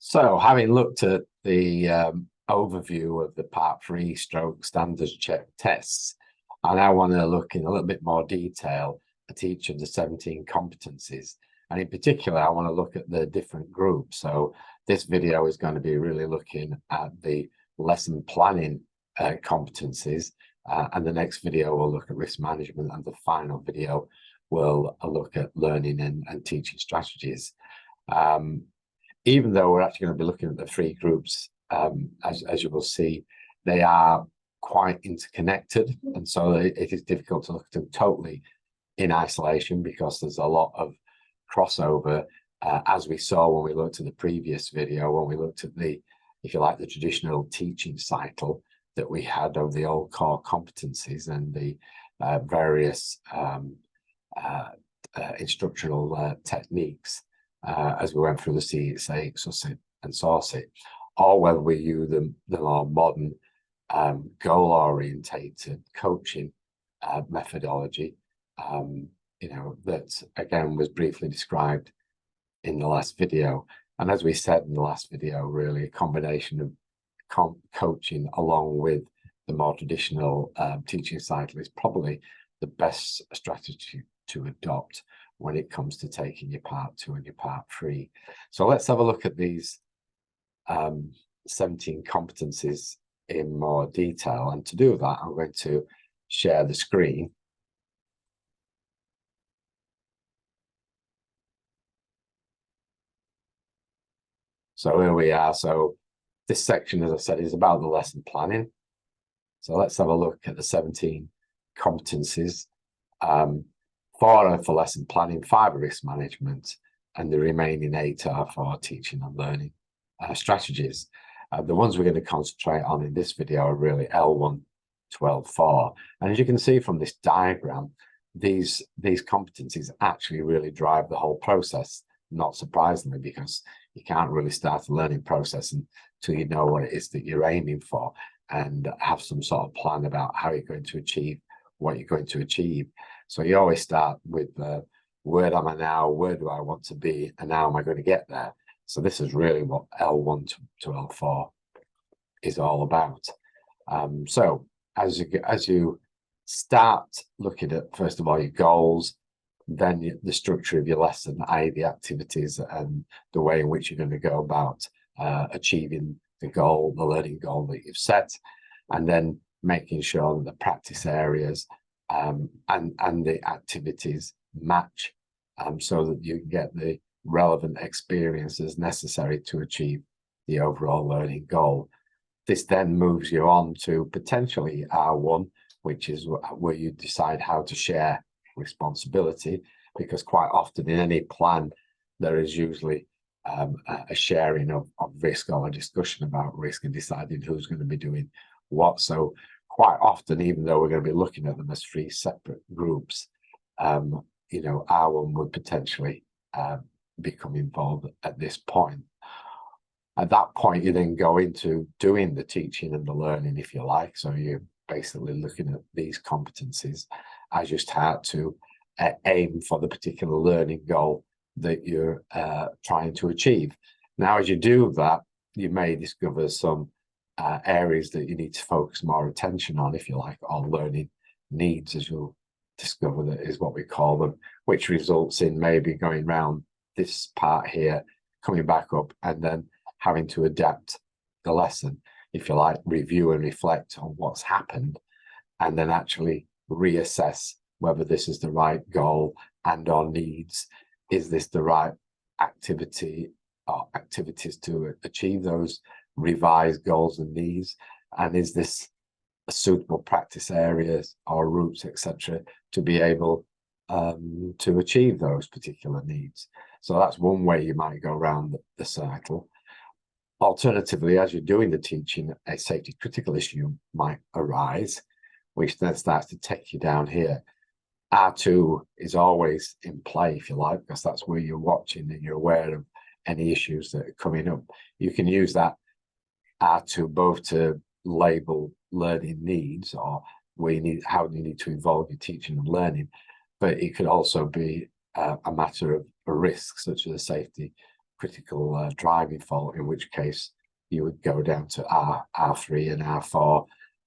So, having looked at the overview of the Part 3 stroke standards check tests, I now want to look in a little bit more detail at each of the 17 competencies. And in particular, I want to look at the different groups. So this video is going to be really looking at the lesson planning competencies. And the next video will look at risk management, and the final video will look at learning and teaching strategies. Even though we're actually going to be looking at the three groups, as you will see, they are quite interconnected. And so it is difficult to look at them totally in isolation because there's a lot of crossover, as we saw when we looked at the previous video, when we looked at the, if you like, the traditional teaching cycle that we had of the old core competencies and the various instructional techniques. As we went through the CSA, SUSIT, and SORCIT, or whether we use the more modern goal-orientated coaching methodology, that again was briefly described in the last video. And as we said in the last video, really a combination of coaching along with the more traditional teaching cycle is probably the best strategy to adopt when it comes to taking your Part 2 and your Part 3. So let's have a look at these 17 competencies in more detail. And to do that, I'm going to share the screen. So here we are. So this section, as I said, is about the lesson planning. So let's have a look at the 17 competencies. 4 are for lesson planning, 5 are risk management, and the remaining 8 are for teaching and learning strategies. The ones we're going to concentrate on in this video are really L1 to L4. And as you can see from this diagram, these competencies actually really drive the whole process, not surprisingly, because you can't really start a learning process until you know what it is that you're aiming for and have some sort of plan about how you're going to achieve what you're going to achieve. So you always start with where am I now, where do I want to be, and how am I going to get there? So this is really what L1 to L4 is all about. So as you start looking at, first of all, your goals, then the structure of your lesson, i.e. the activities and the way in which you're going to go about achieving the goal, the learning goal that you've set, and then making sure that the practice areas and the activities match, so that you get the relevant experiences necessary to achieve the overall learning goal. This then moves you on to potentially R1, which is where you decide how to share responsibility, because quite often in any plan there is usually a sharing of risk, or a discussion about risk and deciding who's going to be doing what. So quite often, even though we're going to be looking at them as 3 separate groups, R1 would potentially become involved at this point. At that point, you then go into doing the teaching and the learning, if you like. So you're basically looking at these competencies as you start to aim for the particular learning goal that you're trying to achieve. Now, as you do that, you may discover some areas that you need to focus more attention on, if you like, on learning needs, as you'll discover that is what we call them, which results in maybe going round this part here, coming back up, and then having to adapt the lesson, if you like, review and reflect on what's happened, and then actually reassess whether this is the right goal and or needs. Is this the right activity or activities to achieve those revised goals and needs? And is this a suitable practice areas or routes, etc., to be able to achieve those particular needs? So that's one way you might go around the cycle. Alternatively, as you're doing the teaching, a safety critical issue might arise, which then starts to take you down here. R2 is always in play, if you like, because that's where you're watching and you're aware of any issues that are coming up. You can use that R2 both to label learning needs, or where you need, how you need to involve your teaching and learning, but it could also be a matter of a risk, such as a safety critical driving fault, in which case you would go down to R3 and R4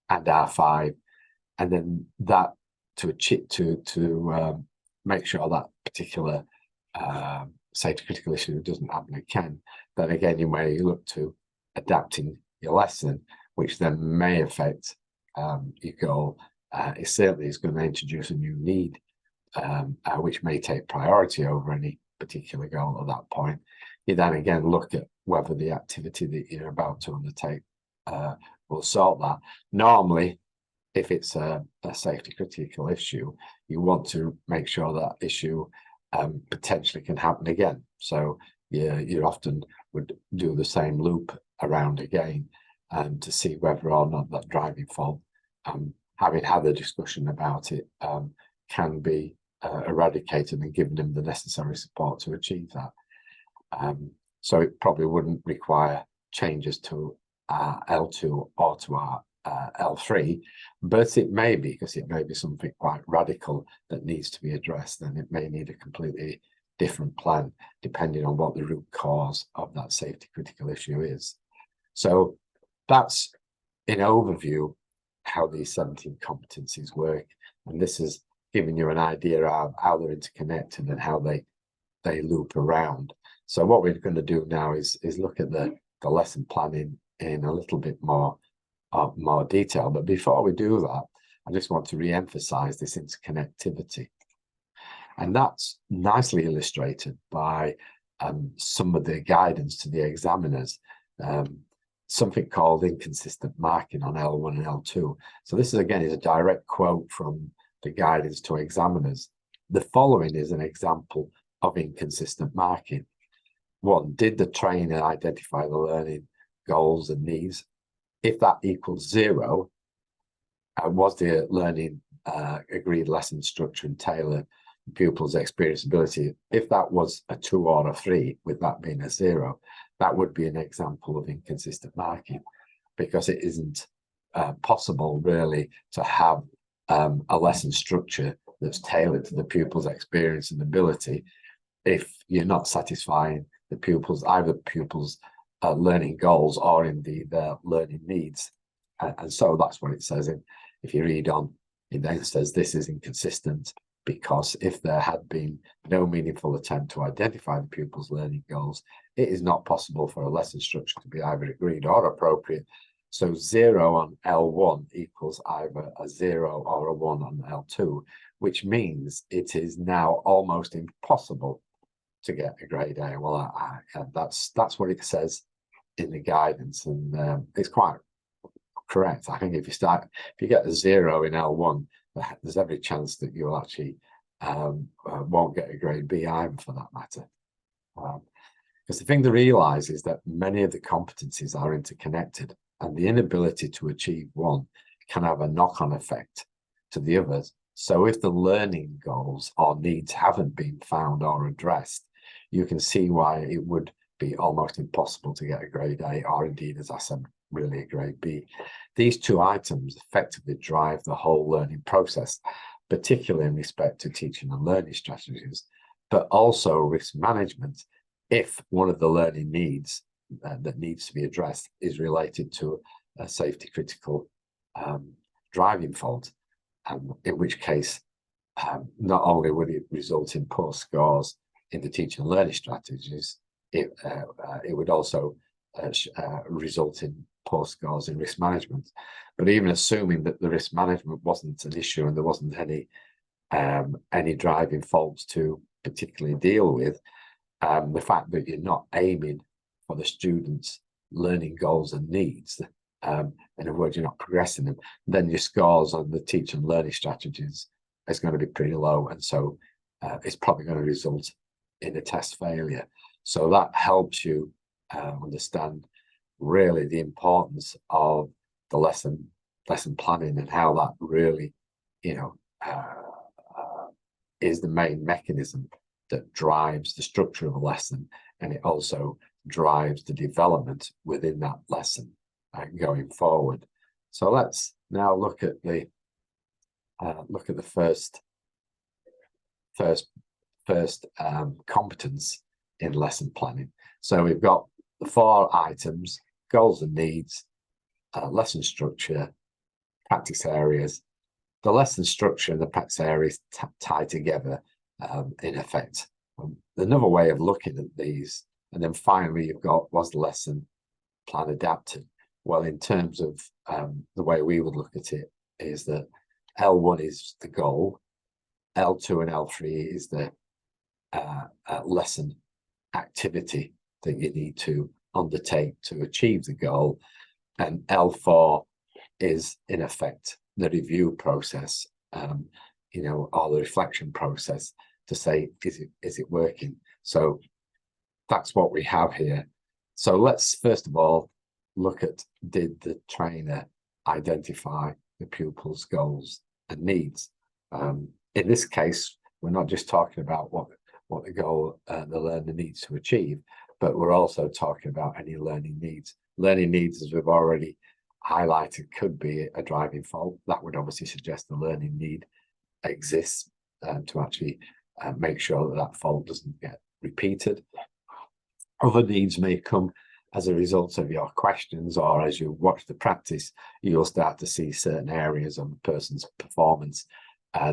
and R5, and then that to make sure that particular safety critical issue doesn't happen again. Then again, you may look to adapting your lesson, which then may affect your goal. It certainly is going to introduce a new need, which may take priority over any particular goal at that point. You then again look at whether the activity that you're about to undertake will solve that. Normally, if it's a safety critical issue, you want to make sure that issue potentially can happen again. So you often would do the same loop around again to see whether or not that driving fault, having had a discussion about it, can be eradicated and given them the necessary support to achieve that. So it probably wouldn't require changes to L2 or to our L3, but it may be, because it may be something quite radical that needs to be addressed, and it may need a completely different plan depending on what the root cause of that safety critical issue is. So that's, in overview, how these 17 competencies work, and this is giving you an idea of how they're interconnected and how they loop around. So what we're going to do now is look at the lesson planning in a little bit more detail. But before we do that, I just want to re-emphasize this interconnectivity. And that's nicely illustrated by some of the guidance to the examiners, something called inconsistent marking on L1 and L2. So this is, again, is a direct quote from the guidance to examiners. The following is an example of inconsistent marking. 1, did the trainer identify the learning goals and needs? If that equals 0, was the learning agreed lesson structure and tailored pupils' experience ability? If that was a 2 or a 3, with that being a 0, that would be an example of inconsistent marking, because it isn't possible really to have a lesson structure that's tailored to the pupil's experience and ability if you're not satisfying the pupils, either pupils' learning goals or indeed their learning needs. And so that's what it says. If you read on, it then says this is inconsistent because if there had been no meaningful attempt to identify the pupil's learning goals, it is not possible for a lesson structure to be either agreed or appropriate. So 0 on L1 equals either a 0 or a 1 on L2, which means it is now almost impossible to get a grade A. Well, that's what it says in the guidance, and it's quite correct. I think if you get a 0 in L1, there's every chance that you'll actually won't get a grade B either, for that matter. Because the thing to realize is that many of the competencies are interconnected, and the inability to achieve one can have a knock-on effect to the others. So if the learning goals or needs haven't been found or addressed, you can see why it would be almost impossible to get a grade A, or indeed, as I said, really a grade B. These 2 items effectively drive the whole learning process, particularly in respect to teaching and learning strategies, but also risk management if one of the learning needs that needs to be addressed is related to a safety critical driving fault, in which case not only would it result in poor scores in the teaching and learning strategies, it would also result in poor scores in risk management. But even assuming that the risk management wasn't an issue and there wasn't any driving faults to particularly deal with, the fact that you're not aiming for the students' learning goals and needs, in other words, you're not progressing them, then your scores on the teaching and learning strategies is going to be pretty low, and so it's probably going to result in a test failure. So that helps you understand really the importance of the lesson planning and how that really, is the main mechanism that drives the structure of a lesson, and it also drives the development within that lesson going forward. So let's now look at the first competence in lesson planning, So we've got the 4 items: goals and needs, lesson structure, practice areas. The lesson structure and the practice areas tie together in effect. Another way of looking at these, and then finally you've got, was the lesson plan adapted? Well, in terms of the way we would look at it, is that L1 is the goal, L2 and L3 is the lesson activity that you need to undertake to achieve the goal, and L4 is in effect the review process, you know, or the reflection process to say, is it working? So that's what we have here. So let's first of all look at, did the trainer identify the pupil's goals and needs? In this case, we're not just talking about what the goal the learner needs to achieve, but we're also talking about any learning needs. Learning needs, as we've already highlighted, could be a driving fault. That would obviously suggest the learning need exists to actually make sure that that fault doesn't get repeated. Other needs may come as a result of your questions, or as you watch the practice, you'll start to see certain areas of a person's performance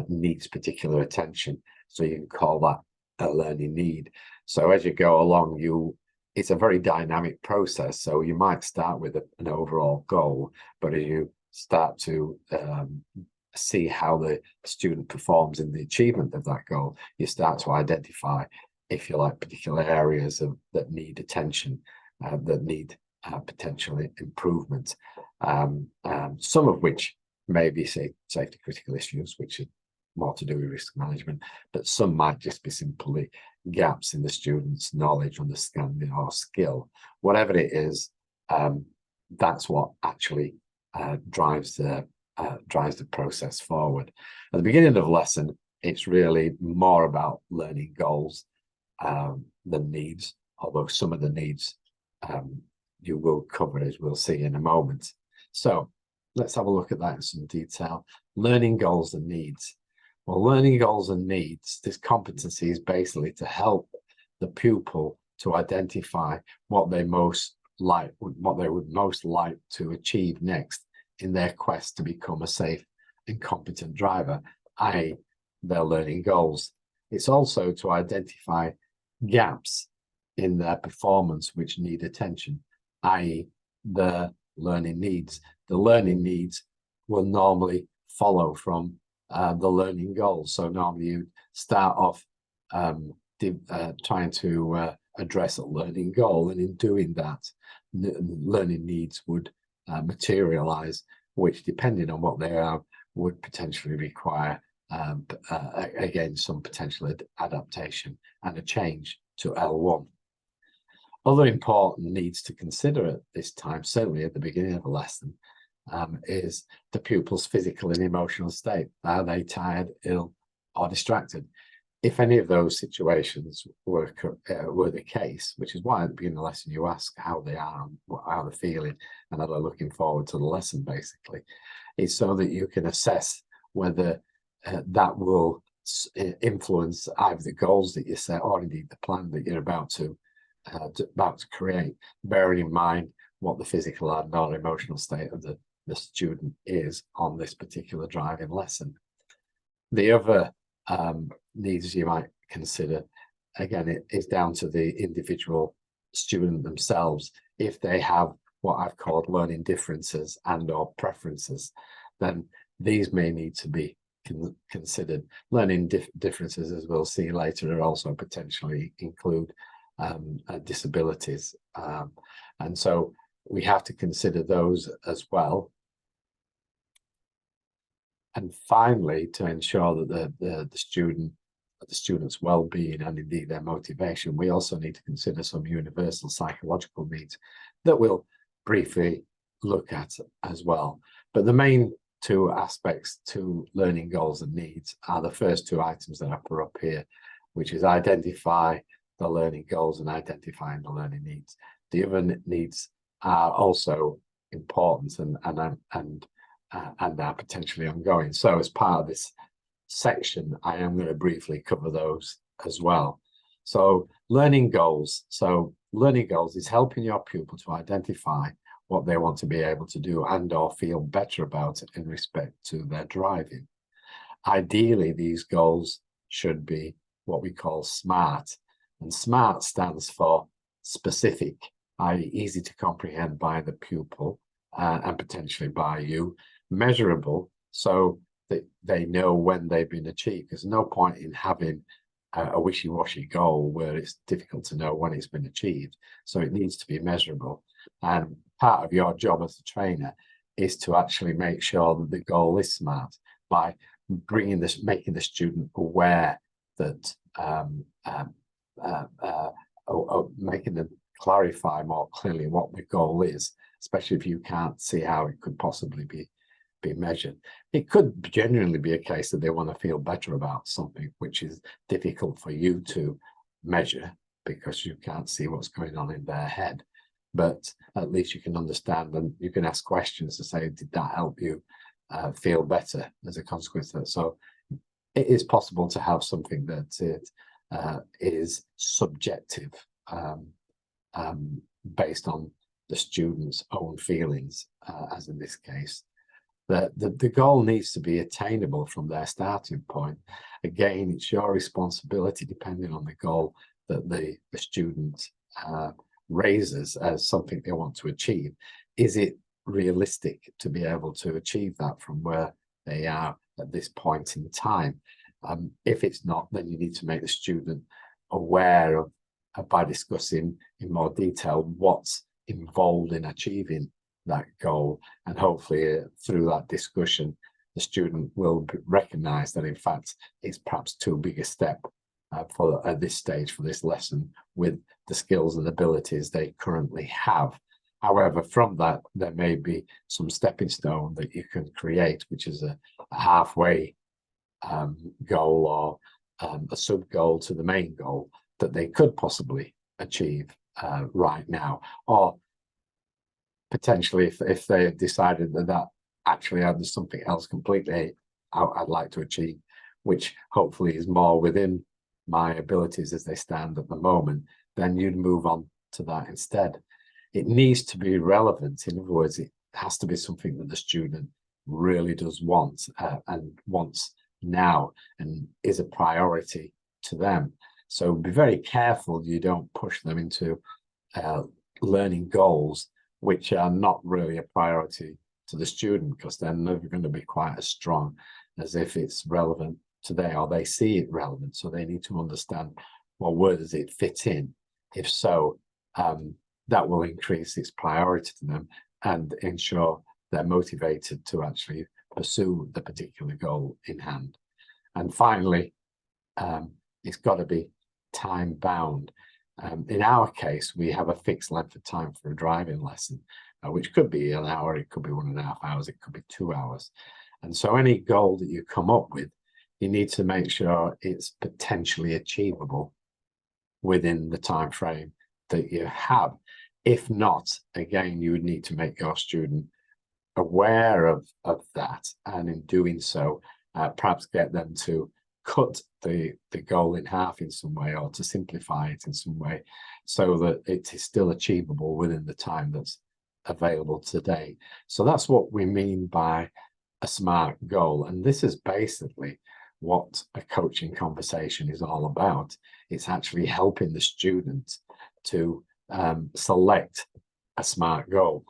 needs particular attention. So you can call that a learning need. So as you go along, it's a very dynamic process. So you might start with an overall goal, but as you start to see how the student performs in the achievement of that goal, you start to identify, if you like, particular areas that need attention, that need potential improvement. Some of which may be, say, safety critical issues, which are more to do with risk management, but some might just be simply gaps in the student's knowledge, understanding, or skill. Whatever it is, that's what actually drives the process forward. At the beginning of the lesson, it's really more about learning goals than needs, although some of the needs you will cover, as we'll see in a moment. So let's have a look at that in some detail. Learning goals and needs. Well, learning goals and needs, this competency is basically to help the pupil to identify what they would most like to achieve next in their quest to become a safe and competent driver, i.e. their learning goals. It's also to identify gaps in their performance which need attention, i.e. their learning needs. The learning needs will normally follow from the learning goals. So normally you start off trying to address a learning goal, and in doing that, learning needs would materialize, which, depending on what they are, would potentially require again some potential adaptation and a change to L1. Other important needs to consider at this time, certainly at the beginning of a lesson, is the pupil's physical and emotional state. Are they tired, ill, or distracted? If any of those situations were the case, which is why at the beginning of the lesson you ask how they are, and how they're feeling, and are they looking forward to the lesson, basically, it's so that you can assess whether that will influence either the goals that you set, or indeed the plan that you're about to create, bearing in mind what the physical and non-emotional state of the student is on this particular driving lesson. The other needs you might consider, again, it is down to the individual student themselves. If they have what I've called learning differences and or preferences, then these may need to be considered. Learning differences, as we'll see later, are also potentially include disabilities, and so we have to consider those as well. And finally, to ensure that the student's well-being and indeed their motivation, we also need to consider some universal psychological needs that we'll briefly look at as well. But the main two aspects to learning goals and needs are the first two items that I put up here, which is identify the learning goals and identifying the learning needs. The other needs are also important and are potentially ongoing. So as part of this section, I am going to briefly cover those as well. So learning goals. So learning goals is helping your pupil to identify what they want to be able to do and or feel better about it in respect to their driving. Ideally, these goals should be what we call SMART, and SMART stands for specific, i.e. easy to comprehend by the pupil and potentially by you, measurable, so that they know when they've been achieved. There's no point in having a wishy-washy goal where it's difficult to know when it's been achieved. So it needs to be measurable. And part of your job as a trainer is to actually make sure that the goal is SMART by making the student aware that making them clarify more clearly what the goal is, especially if you can't see how it could possibly be measured. It could genuinely be a case that they want to feel better about something, which is difficult for you to measure because you can't see what's going on in their head. But at least you can understand and you can ask questions to say, did that help you feel better as a consequence of that? So it is possible to have something that is subjective based on the student's own feelings, as in this case. The goal needs to be attainable from their starting point. Again, it's your responsibility, depending on the goal that the student raises as something they want to achieve. Is it realistic to be able to achieve that from where they are at this point in time? If it's not, then you need to make the student aware of, by discussing in more detail what's involved in achieving that goal, and hopefully through that discussion the student will recognize that in fact it's perhaps too big a step for at this stage for this lesson with the skills and abilities they currently have. However, from that there may be some stepping stone that you can create, which is a halfway goal or a sub goal to the main goal that they could possibly achieve right now, or potentially if they have decided that actually there's something else completely I'd like to achieve, which hopefully is more within my abilities as they stand at the moment, then you'd move on to that instead. It needs to be relevant. In other words, it has to be something that the student really does want and wants now and is a priority to them. So be very careful you don't push them into learning goals which are not really a priority to the student, because they're never going to be quite as strong as if it's relevant today, or they see it relevant. So they need to understand, well, where does it fit in? If so, that will increase its priority to them and ensure they're motivated to actually pursue the particular goal in hand. And finally, it's got to be time bound. In our case, we have a fixed length of time for a driving lesson, which could be an hour, it could be 1.5 hours, it could be 2 hours. And so any goal that you come up with, you need to make sure it's potentially achievable within the time frame that you have. If not, again, you would need to make your student aware of that, and in doing so, perhaps get them to cut the goal in half in some way, or to simplify it in some way so that it is still achievable within the time that's available today. So that's what we mean by a SMART goal. And this is basically what a coaching conversation is all about. It's actually helping the student to select a SMART goal.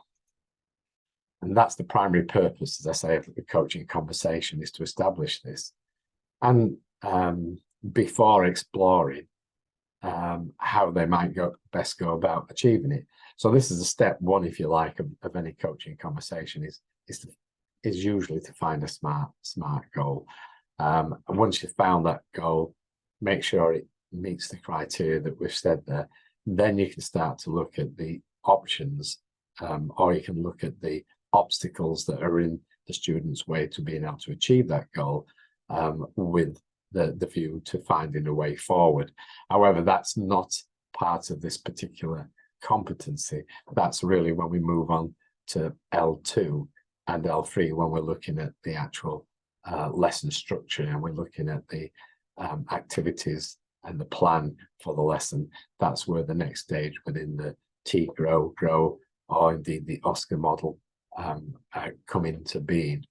And that's the primary purpose, as I say, of the coaching conversation, is to establish this. And before exploring how they might best go about achieving it. So this is a step one, if you like, of any coaching conversation, is usually to find a SMART goal. And once you've found that goal, make sure it meets the criteria that we've said there. Then you can start to look at the options, or you can look at the obstacles that are in the student's way to being able to achieve that goal, with the view to finding a way forward. However, that's not part of this particular competency. That's really when we move on to L2 and L3, when we're looking at the actual lesson structure, and we're looking at the activities and the plan for the lesson. That's where the next stage within the grow, or indeed the Oscar model come into being.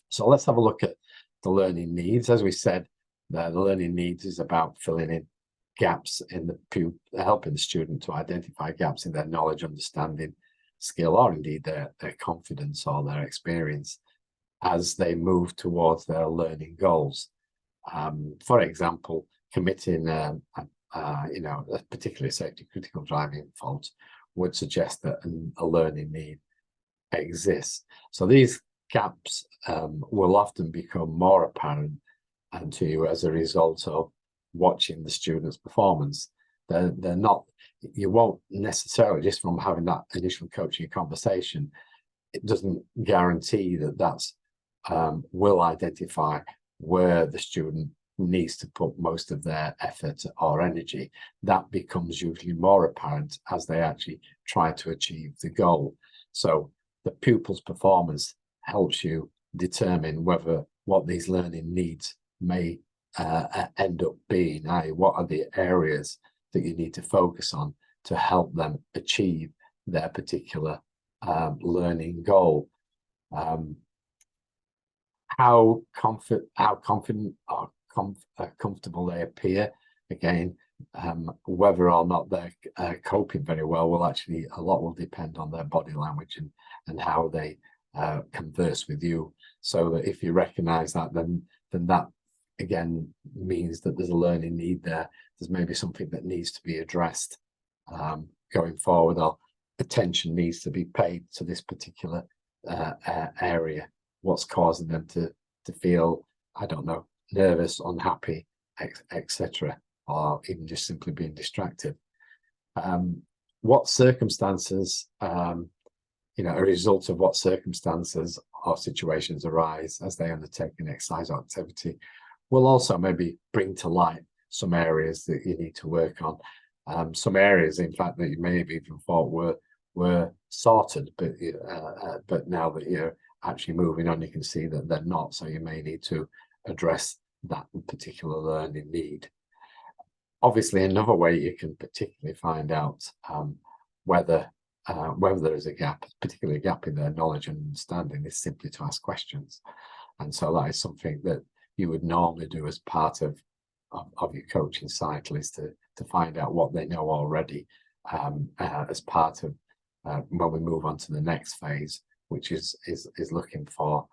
So let's have a look at the learning needs. As we said, the learning needs is about filling in gaps in the pupil, helping the student to identify gaps in their knowledge, understanding, skill, or indeed their confidence or their experience as they move towards their learning goals. For example, committing a particularly safety critical driving fault would suggest that a learning need exists. So these gaps will often become more apparent to you as a result of watching the student's performance. They're not, you won't necessarily, just from having that initial coaching conversation, it doesn't guarantee that that's will identify where the student needs to put most of their effort or energy. That becomes usually more apparent as they actually try to achieve the goal. So the pupil's performance helps you determine what these learning needs may end up being, i.e. what are the areas that you need to focus on to help them achieve their particular learning goal. How confident or comfortable they appear, again, whether or not they're coping very well will actually, a lot will depend on their body language and how they converse with you. So that if you recognize that, then that again means that there's a learning need there. There's maybe something that needs to be addressed going forward, or attention needs to be paid to this particular area. What's causing them to feel, I don't know, nervous, unhappy, etc., or even just simply being distracted. What circumstances, a result of what circumstances or situations arise as they undertake an exercise or activity will also maybe bring to light some areas that you need to work on. Some areas, in fact, that you may have even thought were sorted, but now that you're actually moving on, you can see that they're not. So you may need to address that particular learning need. Obviously, another way you can particularly find out whether there is a gap, particularly a gap in their knowledge and understanding, is simply to ask questions. And so that is something that you would normally do as part of your coaching cycle, is to find out what they know already as part of when we move on to the next phase, which is looking for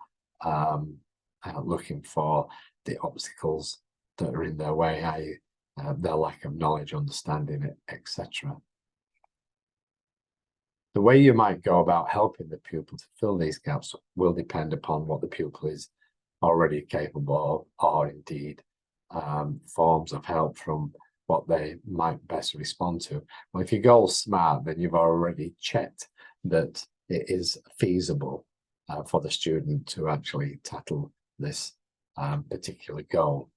the obstacles that are in their way, i.e. their lack of knowledge, understanding it, etc. The way you might go about helping the pupil to fill these gaps will depend upon what the pupil is already capable of, or indeed forms of help from what they might best respond to. Well, if your goal's SMART, then you've already checked that it is feasible for the student to actually tackle this particular goal.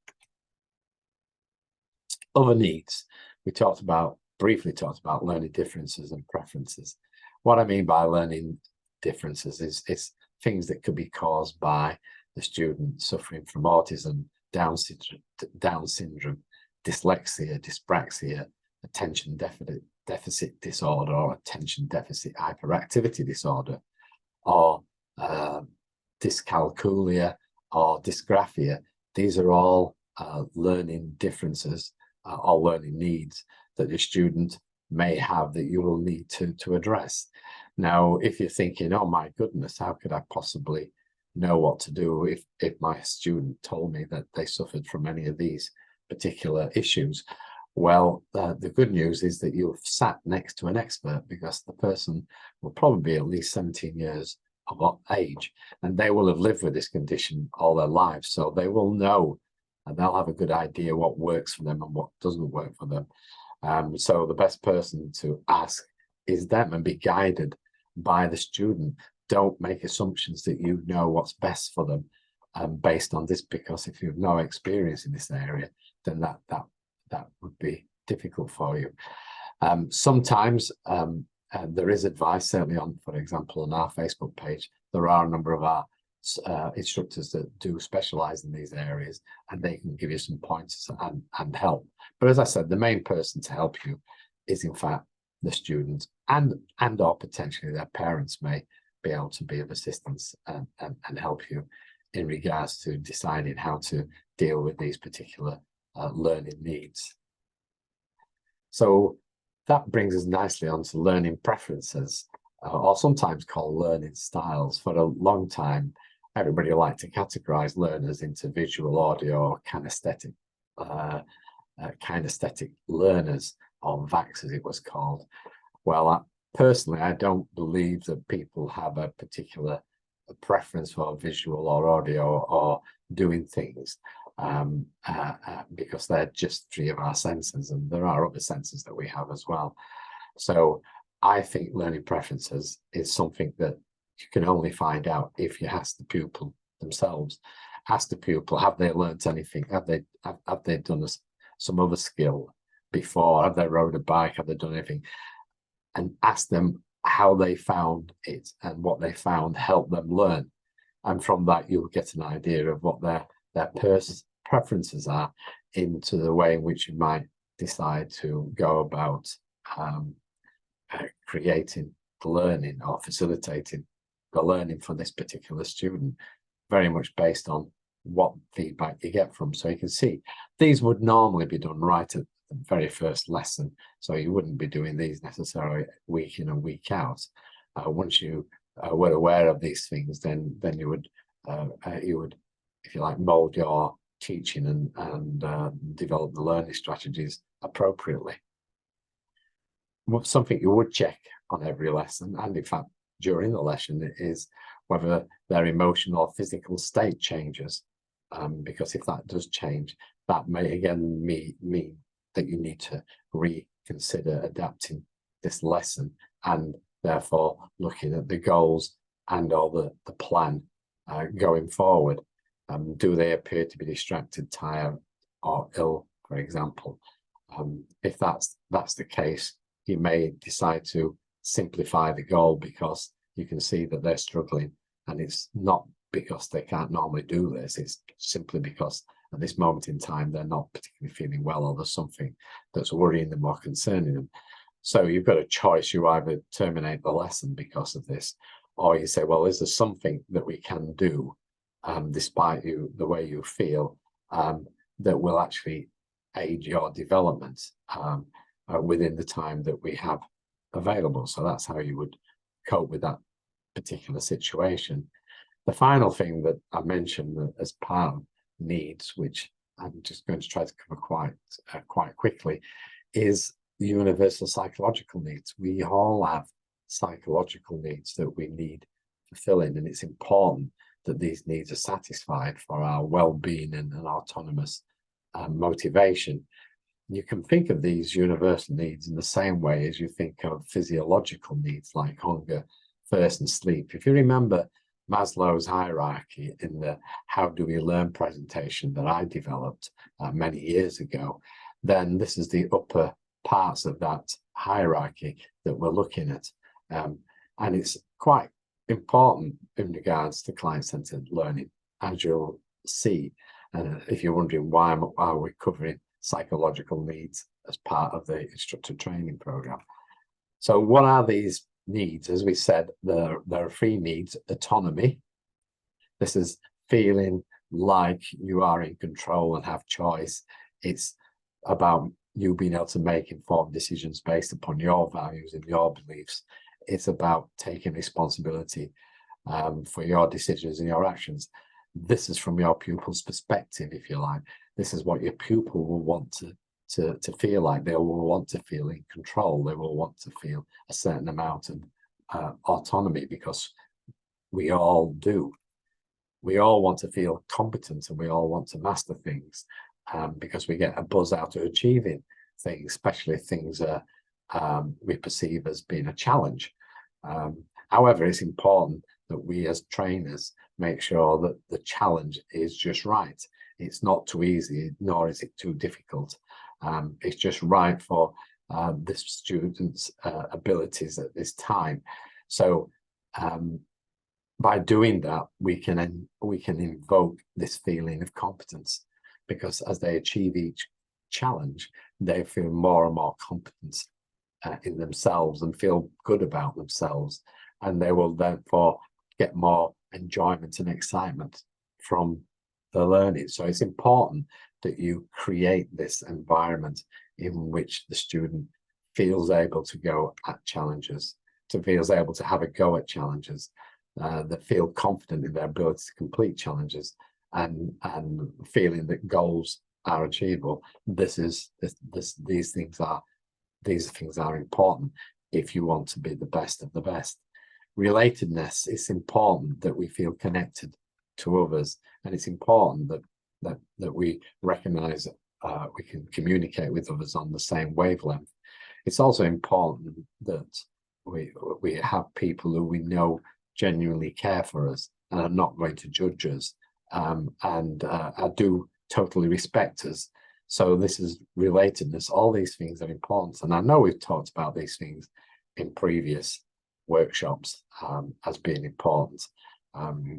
Other needs, we briefly talked about learning differences and preferences. What I mean by learning differences is things that could be caused by the student suffering from autism, Down syndrome, dyslexia, dyspraxia, attention deficit disorder, or attention deficit hyperactivity disorder, or dyscalculia or dysgraphia. These are all learning differences or learning needs that the student may have that you will need to address. Now, if you're thinking, oh my goodness, how could I possibly know what to do if my student told me that they suffered from any of these particular issues? Well, the good news is that you've sat next to an expert, because the person will probably be at least 17 years of age, and they will have lived with this condition all their lives. So they will know, and they'll have a good idea what works for them and what doesn't work for them. So the best person to ask is them, and be guided by the student. Don't make assumptions that you know what's best for them based on this, because if you have no experience in this area, then that would be difficult for you. Sometimes there is advice, certainly on, for example, on our Facebook page, there are a number of our instructors that do specialize in these areas, and they can give you some pointers and help. But as I said, the main person to help you is in fact the student, and or potentially their parents may be able to be of assistance and help you in regards to deciding how to deal with these particular learning needs. So that brings us nicely on to learning preferences, or sometimes called learning styles. For a long time, everybody liked to categorize learners into visual, audio, or kinesthetic learners, or VAX as it was called. Well, personally, I don't believe that people have a particular preference for visual or audio or doing things, because they're just three of our senses, and there are other senses that we have as well. So I think learning preferences is something that you can only find out if you ask the pupil themselves. Ask the pupil, have they learnt anything? Have they done some other skill before? Have they rode a bike? Have they done anything? And ask them how they found it, and what they found helped them learn. And from that, you'll get an idea of what their preferences are into the way in which you might decide to go about creating the learning or facilitating the learning for this particular student, very much based on what feedback you get from. So you can see these would normally be done right at the very first lesson, so you wouldn't be doing these necessarily week in and week out. Once you were aware of these things, then you would, if you like, mold your teaching and develop the learning strategies appropriately. Something you would check on every lesson, and in fact during the lesson, is whether their emotional or physical state changes, because if that does change, that may again mean that you need to reconsider adapting this lesson, and therefore looking at the goals and or the plan going forward. Do they appear to be distracted, tired, or ill, for example? If that's the case, you may decide to simplify the goal, because you can see that they're struggling, and it's not because they can't normally do this, it's simply because at this moment in time they're not particularly feeling well, or there's something that's worrying them or concerning them. So you've got a choice. You either terminate the lesson because of this, or you say, well, is there something that we can do despite the way you feel, that will actually aid your development within the time that we have available. So that's how you would cope with that particular situation. The final thing that I mentioned as part of needs, which I'm just going to try to cover quite quickly, is the universal psychological needs. We all have psychological needs that we need fulfilling, and it's important that these needs are satisfied for our well-being and an autonomous motivation. You can think of these universal needs in the same way as you think of physiological needs like hunger, thirst, and sleep. If you remember Maslow's hierarchy in the How Do We Learn presentation that I developed many years ago, then this is the upper parts of that hierarchy that we're looking at. And it's quite important in regards to client-centered learning, as you'll see. If you're wondering why we're covering psychological needs as part of the instructor training program. So what are these needs? As we said, there are three needs. Autonomy. This is feeling like you are in control and have choice. It's about you being able to make informed decisions based upon your values and your beliefs. It's about taking responsibility for your decisions and your actions. This is from your pupil's perspective, if you like. This is what your pupil will want to feel like. They will want to feel in control. They will want to feel a certain amount of autonomy, because we all do. We all want to feel competent, and we all want to master things, because we get a buzz out of achieving things, especially if things we perceive as being a challenge. However, it's important that we as trainers make sure that the challenge is just right. It's not too easy, nor is it too difficult. It's just right for the student's abilities at this time. So by doing that, we can invoke this feeling of competence, because as they achieve each challenge, they feel more and more competent in themselves and feel good about themselves, and they will therefore get more enjoyment and excitement from the learning. So it's important that you create this environment in which the student feels able to go at challenges, feels able to have a go at challenges, that feel confident in their ability to complete challenges, and feeling that goals are achievable. These things are important if you want to be the best of the best. Relatedness, it's important that we feel connected to others, and it's important that we recognize we can communicate with others on the same wavelength. It's also important that we have people who we know genuinely care for us and are not going to judge us, and do totally respect us. So this is relatedness. All these things are important, and I know we've talked about these things in previous workshops as being important.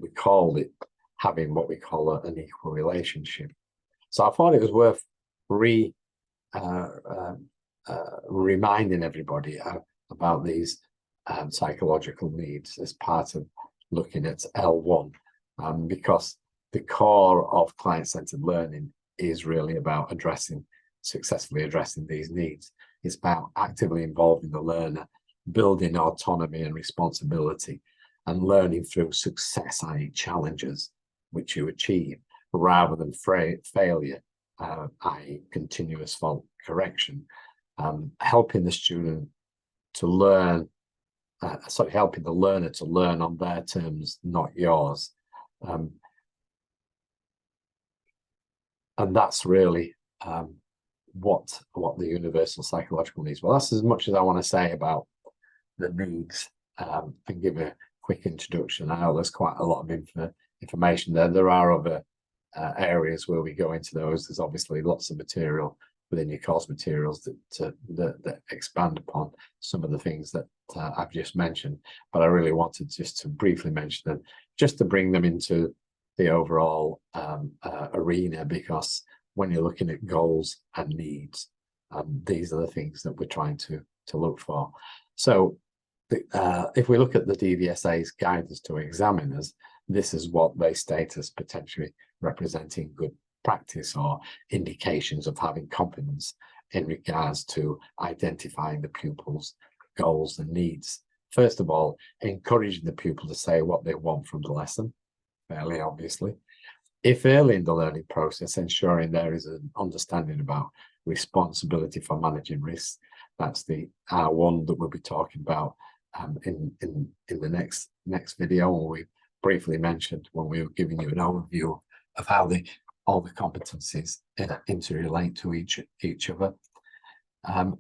We called it having what we call an equal relationship. So I thought it was worth reminding everybody about these psychological needs as part of looking at L1, because the core of client-centered learning is really about successfully addressing these needs. It's about actively involving the learner, building autonomy and responsibility, and learning through success, i.e. challenges, which you achieve, rather than failure, i.e. continuous fault correction. Helping the student to learn, helping the learner to learn on their terms, not yours. And that's really what the universal psychological needs. Well, that's as much as I want to say about the needs, and give a quick introduction. I know there's quite a lot of information there. There are other areas where we go into those. There's obviously lots of material within your course materials that expand upon some of the things that I've just mentioned, but I really wanted just to briefly mention them, just to bring them into the overall arena, because when you're looking at goals and needs, these are the things that we're trying to look for. So if we look at the DVSA's guidance to examiners, this is what they state as potentially representing good practice or indications of having competence in regards to identifying the pupil's goals and needs. First of all, encouraging the pupil to say what they want from the lesson, fairly obviously. If early in the learning process, ensuring there is an understanding about responsibility for managing risks. That's the R1 that we'll be talking about in the next video, and we briefly mentioned when we were giving you an overview of how all the competencies interrelate to each other.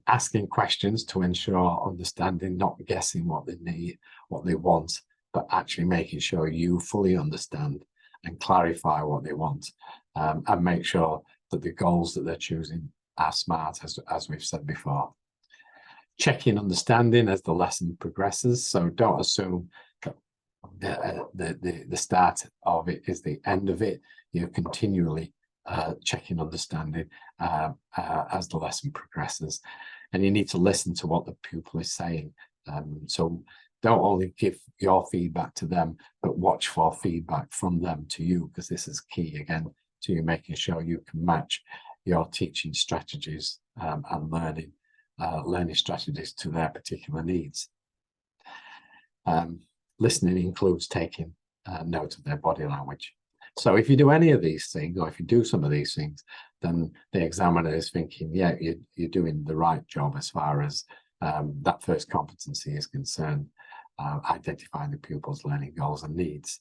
Asking questions to ensure understanding, not guessing what they need, what they want, but actually making sure you fully understand and clarify what they want, and make sure that the goals that they're choosing are smart, as we've said before. Checking understanding as the lesson progresses. So don't assume that the start of it is the end of it. You're continually checking understanding as the lesson progresses, and you need to listen to what the pupil is saying. So don't only give your feedback to them, but watch for feedback from them to you, because this is key again to you making sure you can match your teaching strategies and learning strategies to their particular needs. Listening includes taking note of their body language. So if you do any of these things, or if you do some of these things, then the examiner is thinking, yeah, you're doing the right job as far as that first competency is concerned, identifying the pupil's learning goals and needs.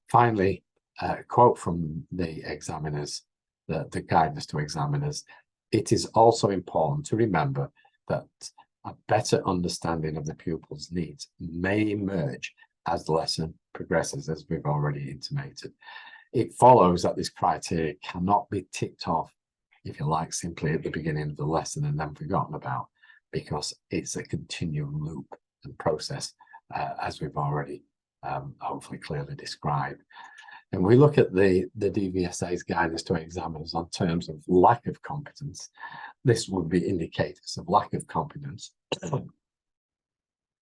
Finally, a quote from the examiners, the guidance to examiners: it is also important to remember that a better understanding of the pupil's needs may emerge as the lesson progresses, as we've already intimated. It follows that this criteria cannot be ticked off, if you like, simply at the beginning of the lesson and then forgotten about, because it's a continual loop and process, as we've already hopefully clearly described. And we look at the DVSA's guidance to examiners on terms of lack of competence. This would be indicators of lack of competence,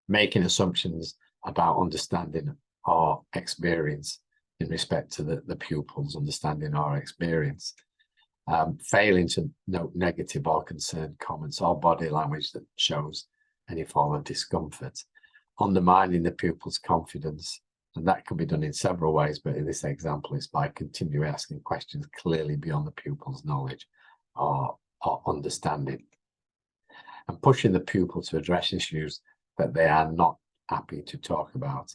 making assumptions about understanding or experience in respect to the pupil's understanding or experience, failing to note negative or concerned comments or body language that shows any form of discomfort, undermining the pupil's confidence. And that can be done in several ways, but in this example, it's by continually asking questions clearly beyond the pupil's knowledge or understanding, and pushing the pupil to address issues that they are not happy to talk about.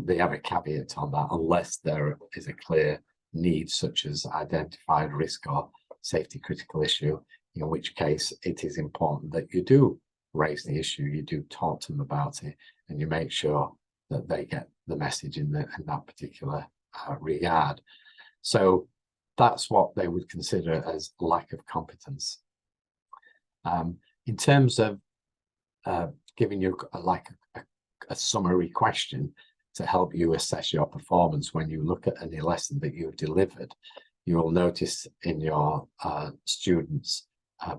They have a caveat on that, unless there is a clear need, such as identified risk or safety critical issue, in which case it is important that you do raise the issue, you do talk to them about it, and you make sure that they get the message in that particular regard. So that's what they would consider as lack of competence. In terms of giving you a summary question to help you assess your performance when you look at any lesson that you've delivered, you will notice in your students'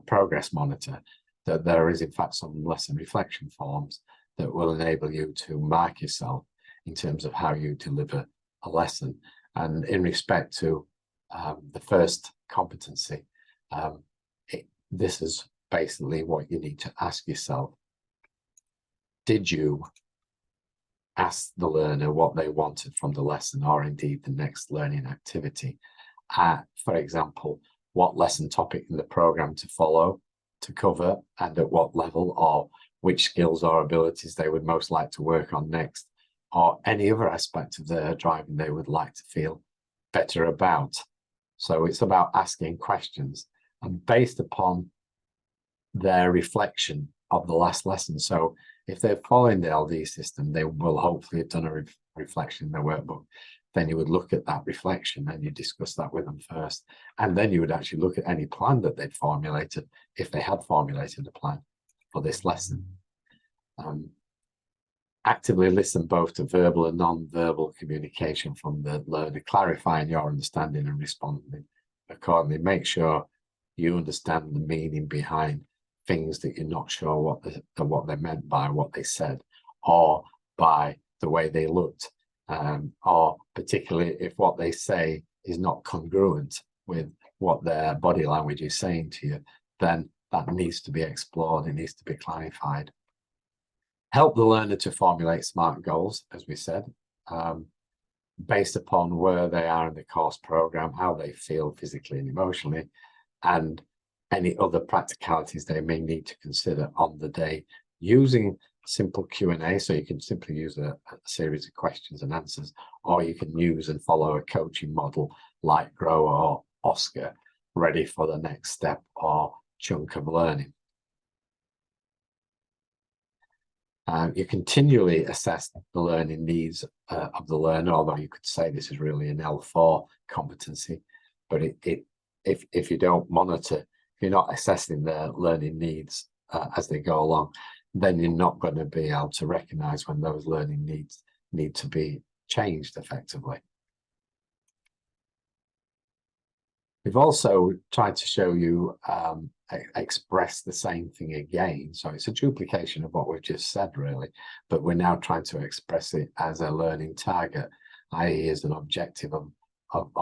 progress monitor that there is in fact some lesson reflection forms that will enable you to mark yourself in terms of how you deliver a lesson. And in respect to the first competency, this is basically what you need to ask yourself. Did you ask the learner what they wanted from the lesson, or indeed the next learning activity? For example, what lesson topic in the program to follow, to cover, and at what level, or which skills or abilities they would most like to work on next, or any other aspect of their driving they would like to feel better about. So it's about asking questions, and based upon their reflection of the last lesson. So if they're following the LD system, they will hopefully have done a reflection in their workbook. Then you would look at that reflection and you discuss that with them first. And then you would actually look at any plan that they'd formulated, if they had formulated a plan for this lesson. Actively listen both to verbal and non-verbal communication from the learner, clarifying your understanding and responding accordingly. Make sure you understand the meaning behind things that you're not sure what they meant by what they said, or by the way they looked, or particularly if what they say is not congruent with what their body language is saying to you, then that needs to be explored, it needs to be clarified. Help the learner to formulate SMART goals, as we said, based upon where they are in the course program, how they feel physically and emotionally, and any other practicalities they may need to consider on the day, using simple Q&A. So you can simply use a series of questions and answers, or you can use and follow a coaching model like GROW or OSCAR, ready for the next step or chunk of learning. You continually assess the learning needs of the learner, although you could say this is really an L4 competency, but if you don't monitor, if you're not assessing their learning needs as they go along, then you're not going to be able to recognize when those learning needs need to be changed effectively. We've also tried to show you express the same thing again. So it's a duplication of what we've just said, really, but we're now trying to express it as a learning target, i.e. as an objective of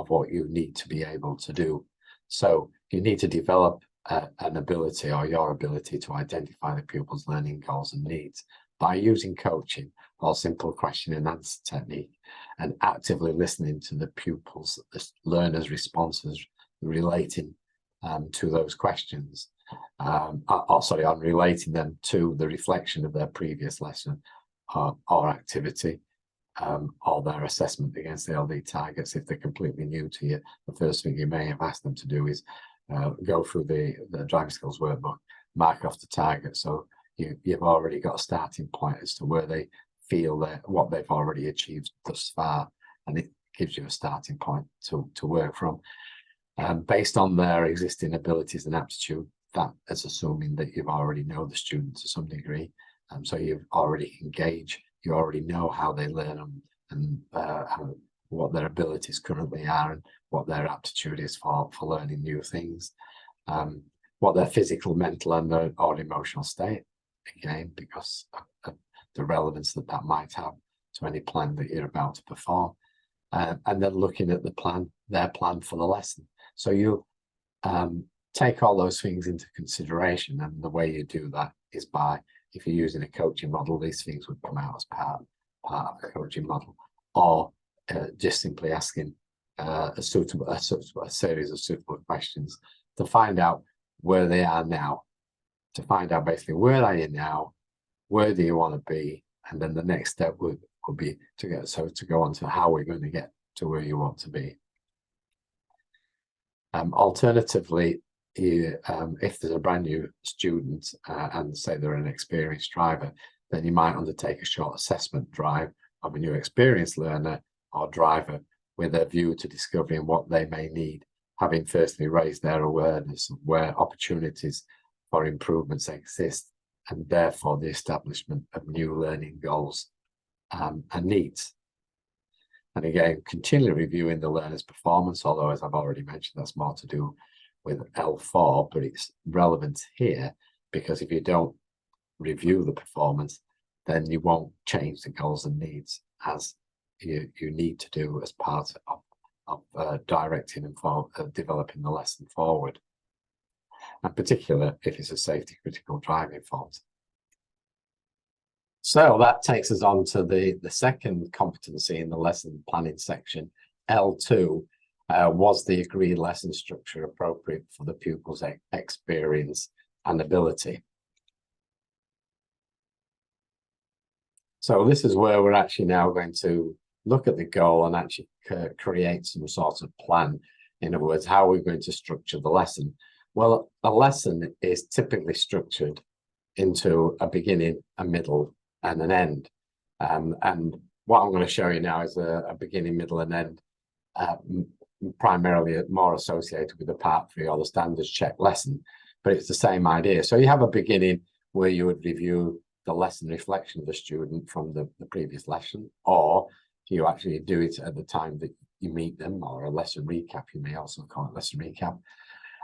what you need to be able to do. So you need to develop an ability, or your ability, to identify the pupil's learning goals and needs by using coaching or simple question and answer technique, and actively listening to the pupils, the learner's responses, relating to those questions, on relating them to the reflection of their previous lesson or activity, or their assessment against the LD targets. If they're completely new to you, the first thing you may have asked them to do is go through the driving skills workbook, mark off the target, so you've already got a starting point as to where they feel that what they've already achieved thus far, and it gives you a starting point to work from. Based on their existing abilities and aptitude, that is assuming that you've already know the student to some degree, so you've already engaged you already know how they learn and what their abilities currently are and what their aptitude is for learning new things, what their physical, mental, and or emotional state, again, because of the relevance that might have to any plan that you're about to perform. And then looking at their plan for the lesson. So you take all those things into consideration, and the way you do that is by, if you're using a coaching model, these things would come out as part of the coaching model, or just simply asking a series of suitable questions to find out where they are now, to find out basically where are you now, where do you want to be, and then the next step would be to go on to how we're going to get to where you want to be. Alternatively, if there's a brand new student and say they're an experienced driver, then you might undertake a short assessment drive of a new experienced learner or driver with a view to discovering what they may need, having firstly raised their awareness of where opportunities for improvements exist, and therefore the establishment of new learning goals and needs. And again, continually reviewing the learner's performance, although as I've already mentioned, that's more to do with L4, but it's relevant here because if you don't review the performance, then you won't change the goals and needs as you need to do as part of directing and developing the lesson forward. And particularly if it's a safety critical driving fault. So that takes us on to the second competency in the lesson planning section. L2 was the agreed lesson structure appropriate for the pupil's experience and ability. So this is where we're actually now going to look at the goal and actually create some sort of plan. In other words, how we're going to structure the lesson. Well, a lesson is typically structured into a beginning, a middle, and an end. And what I'm going to show you now is a beginning, middle, and end, primarily more associated with the part 3 or the standards check lesson, but it's the same idea. So you have a beginning where you would review the lesson reflection of the student from the previous lesson, or you actually do it at the time that you meet them, or a lesson recap, you may also call it lesson recap,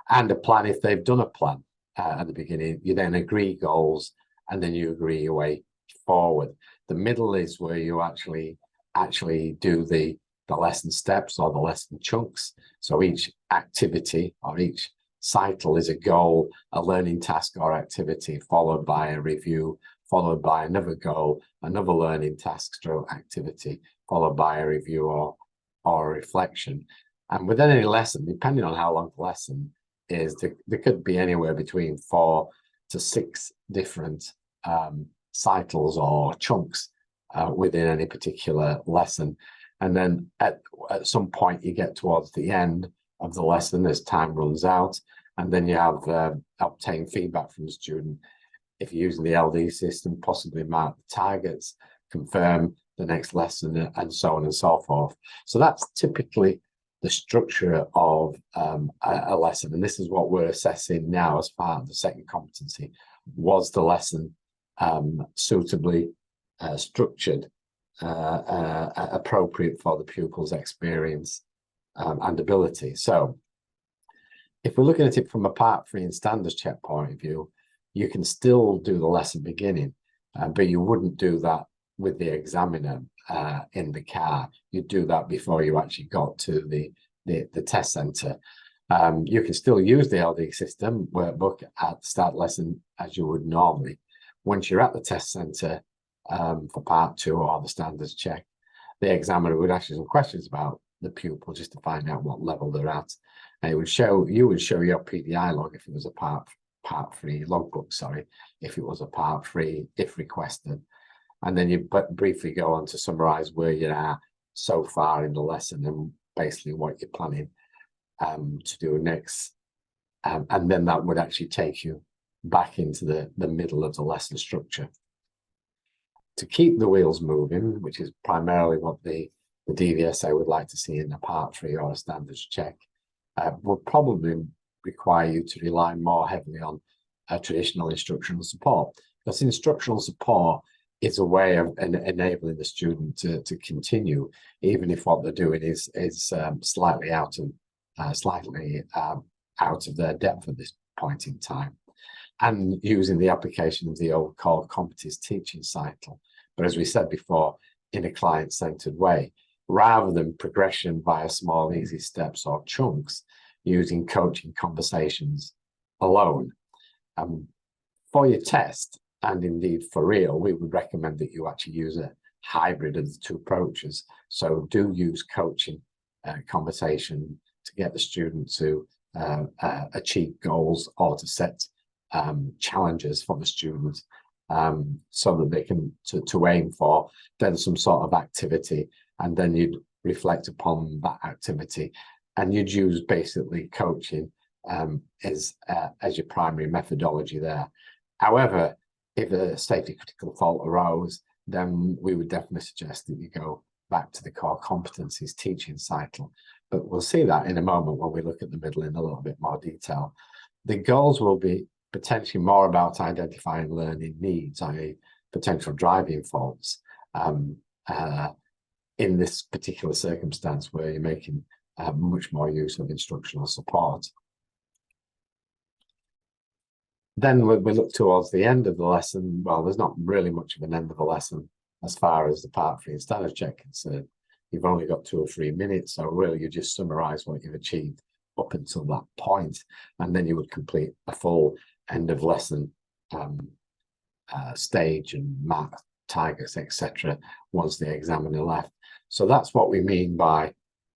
and a plan if they've done a plan at the beginning. You then agree goals, and then you agree your way forward. The middle is where you actually do the lesson steps or the lesson chunks. So each activity or each cycle is a goal, a learning task or activity, followed by a review, followed by another goal, another learning task stroke activity, followed by a review or a reflection. And within any lesson, depending on how long the lesson is, there could be anywhere between 4 to 6 different cycles or chunks within any particular lesson. And then at some point you get towards the end of the lesson as time runs out, and then you have obtain feedback from the student. If you're using the LD system, possibly mark the targets, confirm the next lesson, and so on and so forth. So that's typically the structure of a lesson. And this is what we're assessing now as part of the second competency. Was the lesson suitably structured, appropriate for the pupil's experience and ability? So if we're looking at it from a part 3 and standards check point of view, you can still do the lesson beginning, but you wouldn't do that with the examiner in the car. You'd do that before you actually got to the test centre. You can still use the LD system workbook at the start lesson as you would normally. Once you're at the test centre for part 2 or the standards check, the examiner would ask you some questions about the pupil just to find out what level they're at. And you would show your PDI log if it was a part 3 logbook, sorry, if it was a part 3, if requested. And then you briefly go on to summarize where you are so far in the lesson and basically what you're planning to do next. And then that would actually take you back into the middle of the lesson structure. To keep the wheels moving, which is primarily what the DVSA would like to see in a part 3 or a standards check, would probably require you to rely more heavily on traditional instructional support. Because instructional support is a way of enabling the student to continue, even if what they're doing is slightly out of their depth at this point in time, and using the application of the old core competencies teaching cycle, but as we said before, in a client-centered way, rather than progression via small, easy steps or chunks, using coaching conversations alone. For your test, and indeed for real, we would recommend that you actually use a hybrid of the two approaches. So do use coaching conversation to get the student to achieve goals or to set challenges for the students, so that they can to aim for then some sort of activity, and then you'd reflect upon that activity, and you'd use basically coaching as your primary methodology there. However, if a safety critical fault arose, then we would definitely suggest that you go back to the core competencies teaching cycle. But we'll see that in a moment when we look at the middle in a little bit more detail. The goals will be potentially more about identifying learning needs, i.e. potential driving faults, in this particular circumstance where you're making much more use of instructional support. Then we look towards the end of the lesson. Well, there's not really much of an end of the lesson as far as the Part 3 and standards check concerned. You've only got 2 or 3 minutes, so really you just summarize what you've achieved up until that point, and then you would complete a full end of lesson stage and mark targets, etc. once the examiner left. So that's what we mean by,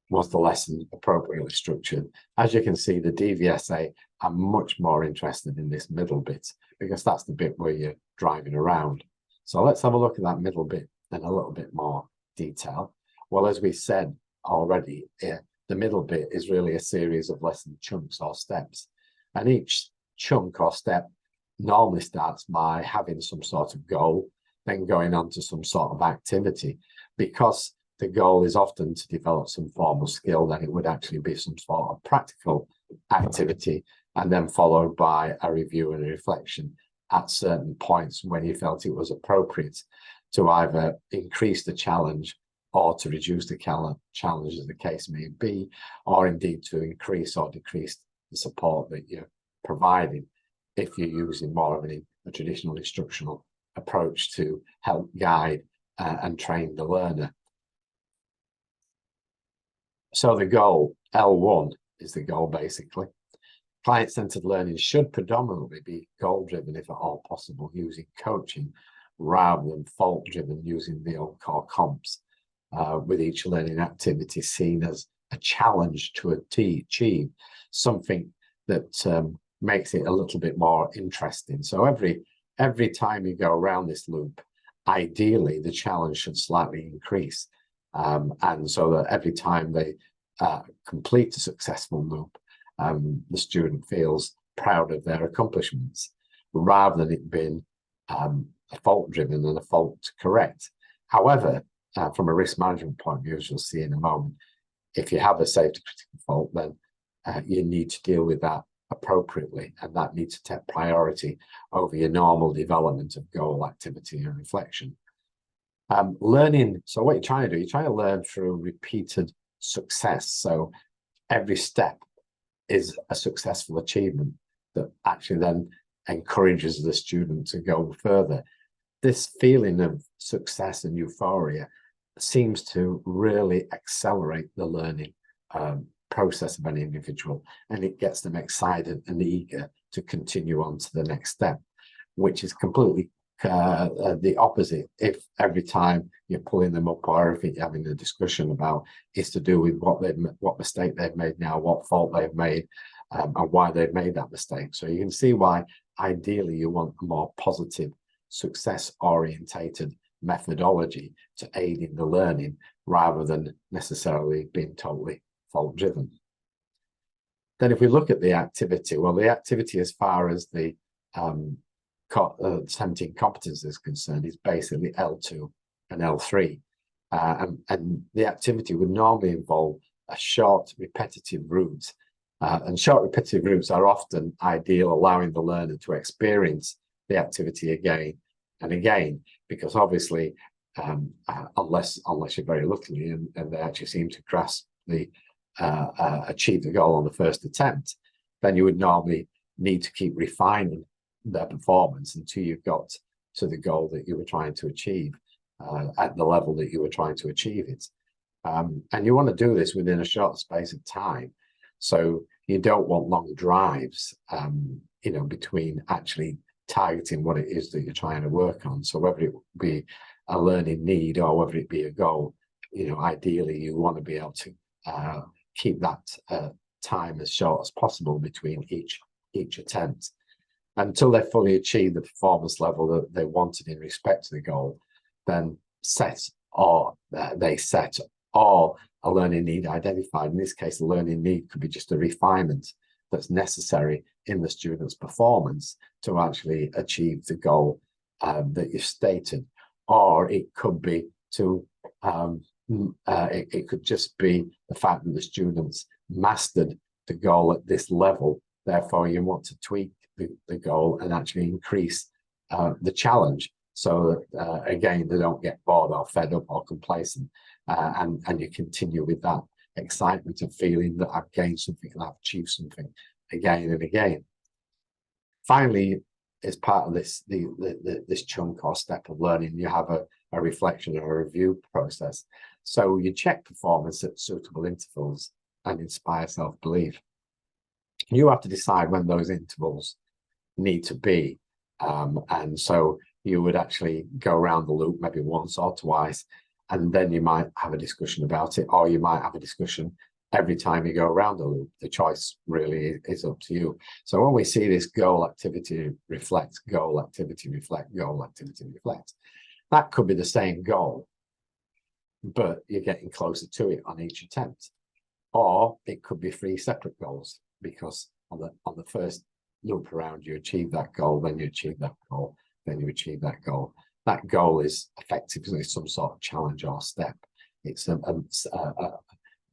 was the lesson appropriately structured? As you can see, the DVSA are much more interested in this middle bit, because that's the bit where you're driving around. So let's have a look at that middle bit in a little bit more detail. Well, as we said already, the middle bit is really a series of lesson chunks or steps, and each chunk or step normally starts by having some sort of goal, then going on to some sort of activity. Because the goal is often to develop some form of skill, then it would actually be some sort of practical activity, and then followed by a review and a reflection at certain points when you felt it was appropriate to either increase the challenge or to reduce the challenge, as the case may be, or indeed to increase or decrease the support that you're providing if you're using more of a traditional instructional approach to help guide and train the learner. So the goal, L1, is the goal basically. Client-centered learning should predominantly be goal-driven if at all possible, using coaching rather than fault-driven using the old core comps, with each learning activity seen as a challenge to achieve something that makes it a little bit more interesting. So every time you go around this loop, ideally the challenge should slightly increase, and so that every time they complete a successful loop, the student feels proud of their accomplishments, rather than it being fault-driven and a fault to correct. However, from a risk management point of view, as you'll see in a moment, if you have a safety critical fault, then you need to deal with that appropriately, and that needs to take priority over your normal development of goal, activity and reflection. Learning, so what you're trying to do, you're trying to learn through repeated success. So every step is a successful achievement that actually then encourages the student to go further. This feeling of success and euphoria seems to really accelerate the learning process of an individual, and it gets them excited and eager to continue on to the next step, which is completely the opposite if every time you're pulling them up, or if you're having a discussion about is to do with what mistake they've made now, what fault they've made, and why they've made that mistake. So you can see why ideally you want a more positive, success orientated methodology to aid in the learning, rather than necessarily being totally fault driven. Then if we look at the activity, well, the activity as far as the 17 competencies is concerned is basically L2 and L3, and the activity would normally involve a short repetitive route, and short repetitive routes are often ideal, allowing the learner to experience the activity again and again, because obviously, unless you're very lucky and they actually seem to grasp the achieve the goal on the first attempt, then you would normally need to keep refining their performance until you've got to the goal that you were trying to achieve at the level that you were trying to achieve it. And you want to do this within a short space of time. So you don't want long drives, between actually targeting what it is that you're trying to work on. So whether it be a learning need or whether it be a goal, ideally you want to be able to keep that time as short as possible between each attempt until they fully achieve the performance level that they wanted in respect to the goal. Then they set or a learning need identified. In this case, the learning need could be just a refinement that's necessary in the student's performance to actually achieve the goal that you've stated. Or it could be it could just be the fact that the students mastered the goal at this level. Therefore, you want to tweak the goal and actually increase the challenge so that, again, they don't get bored or fed up or complacent. And you continue with that excitement of feeling that I've gained something and I've achieved something again and again. Finally, as part of this this chunk or step of learning, you have a reflection or a review process. So you check performance at suitable intervals and inspire self-belief. You have to decide when those intervals need to be. And so you would actually go around the loop maybe once or twice, and then you might have a discussion about it, or you might have a discussion every time you go around the loop. The choice really is up to you. So when we see this goal, activity, reflect, goal, activity, reflect, goal, activity, reflect, that could be the same goal, but you're getting closer to it on each attempt. Or it could be 3 separate goals, because on the first loop around, you achieve that goal, then you achieve that goal, then you achieve that goal. That goal is effectively some sort of challenge or step. It's a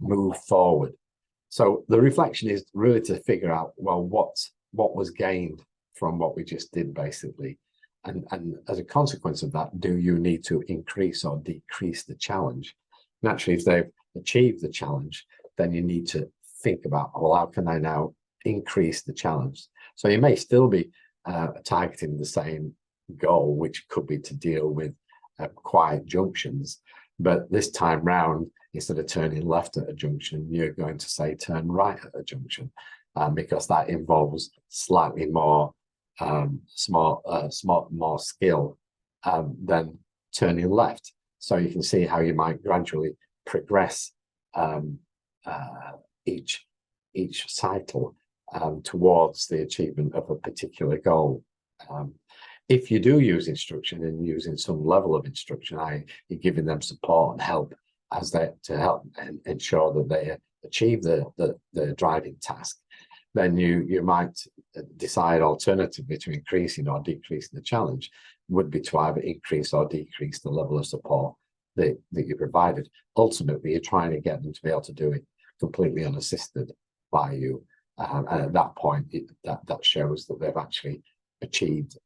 move forward. So the reflection is really to figure out, well, what was gained from what we just did, basically. And as a consequence of that, do you need to increase or decrease the challenge? Naturally, if they've achieved the challenge, then you need to think about, well, how can I now increase the challenge? So you may still be targeting the same goal, which could be to deal with quiet junctions, but this time round, instead of turning left at a junction, you're going to say turn right at a junction, because that involves slightly more more skill than turning left. So you can see how you might gradually progress each cycle towards the achievement of a particular goal. If you do use instruction and using some level of instruction, you're giving them support and help to help and ensure that they achieve the driving task, then you might decide alternatively to increasing or decreasing the challenge would be to either increase or decrease the level of support that you provided. Ultimately, you're trying to get them to be able to do it completely unassisted by you. And at that point, that shows that they've actually achieved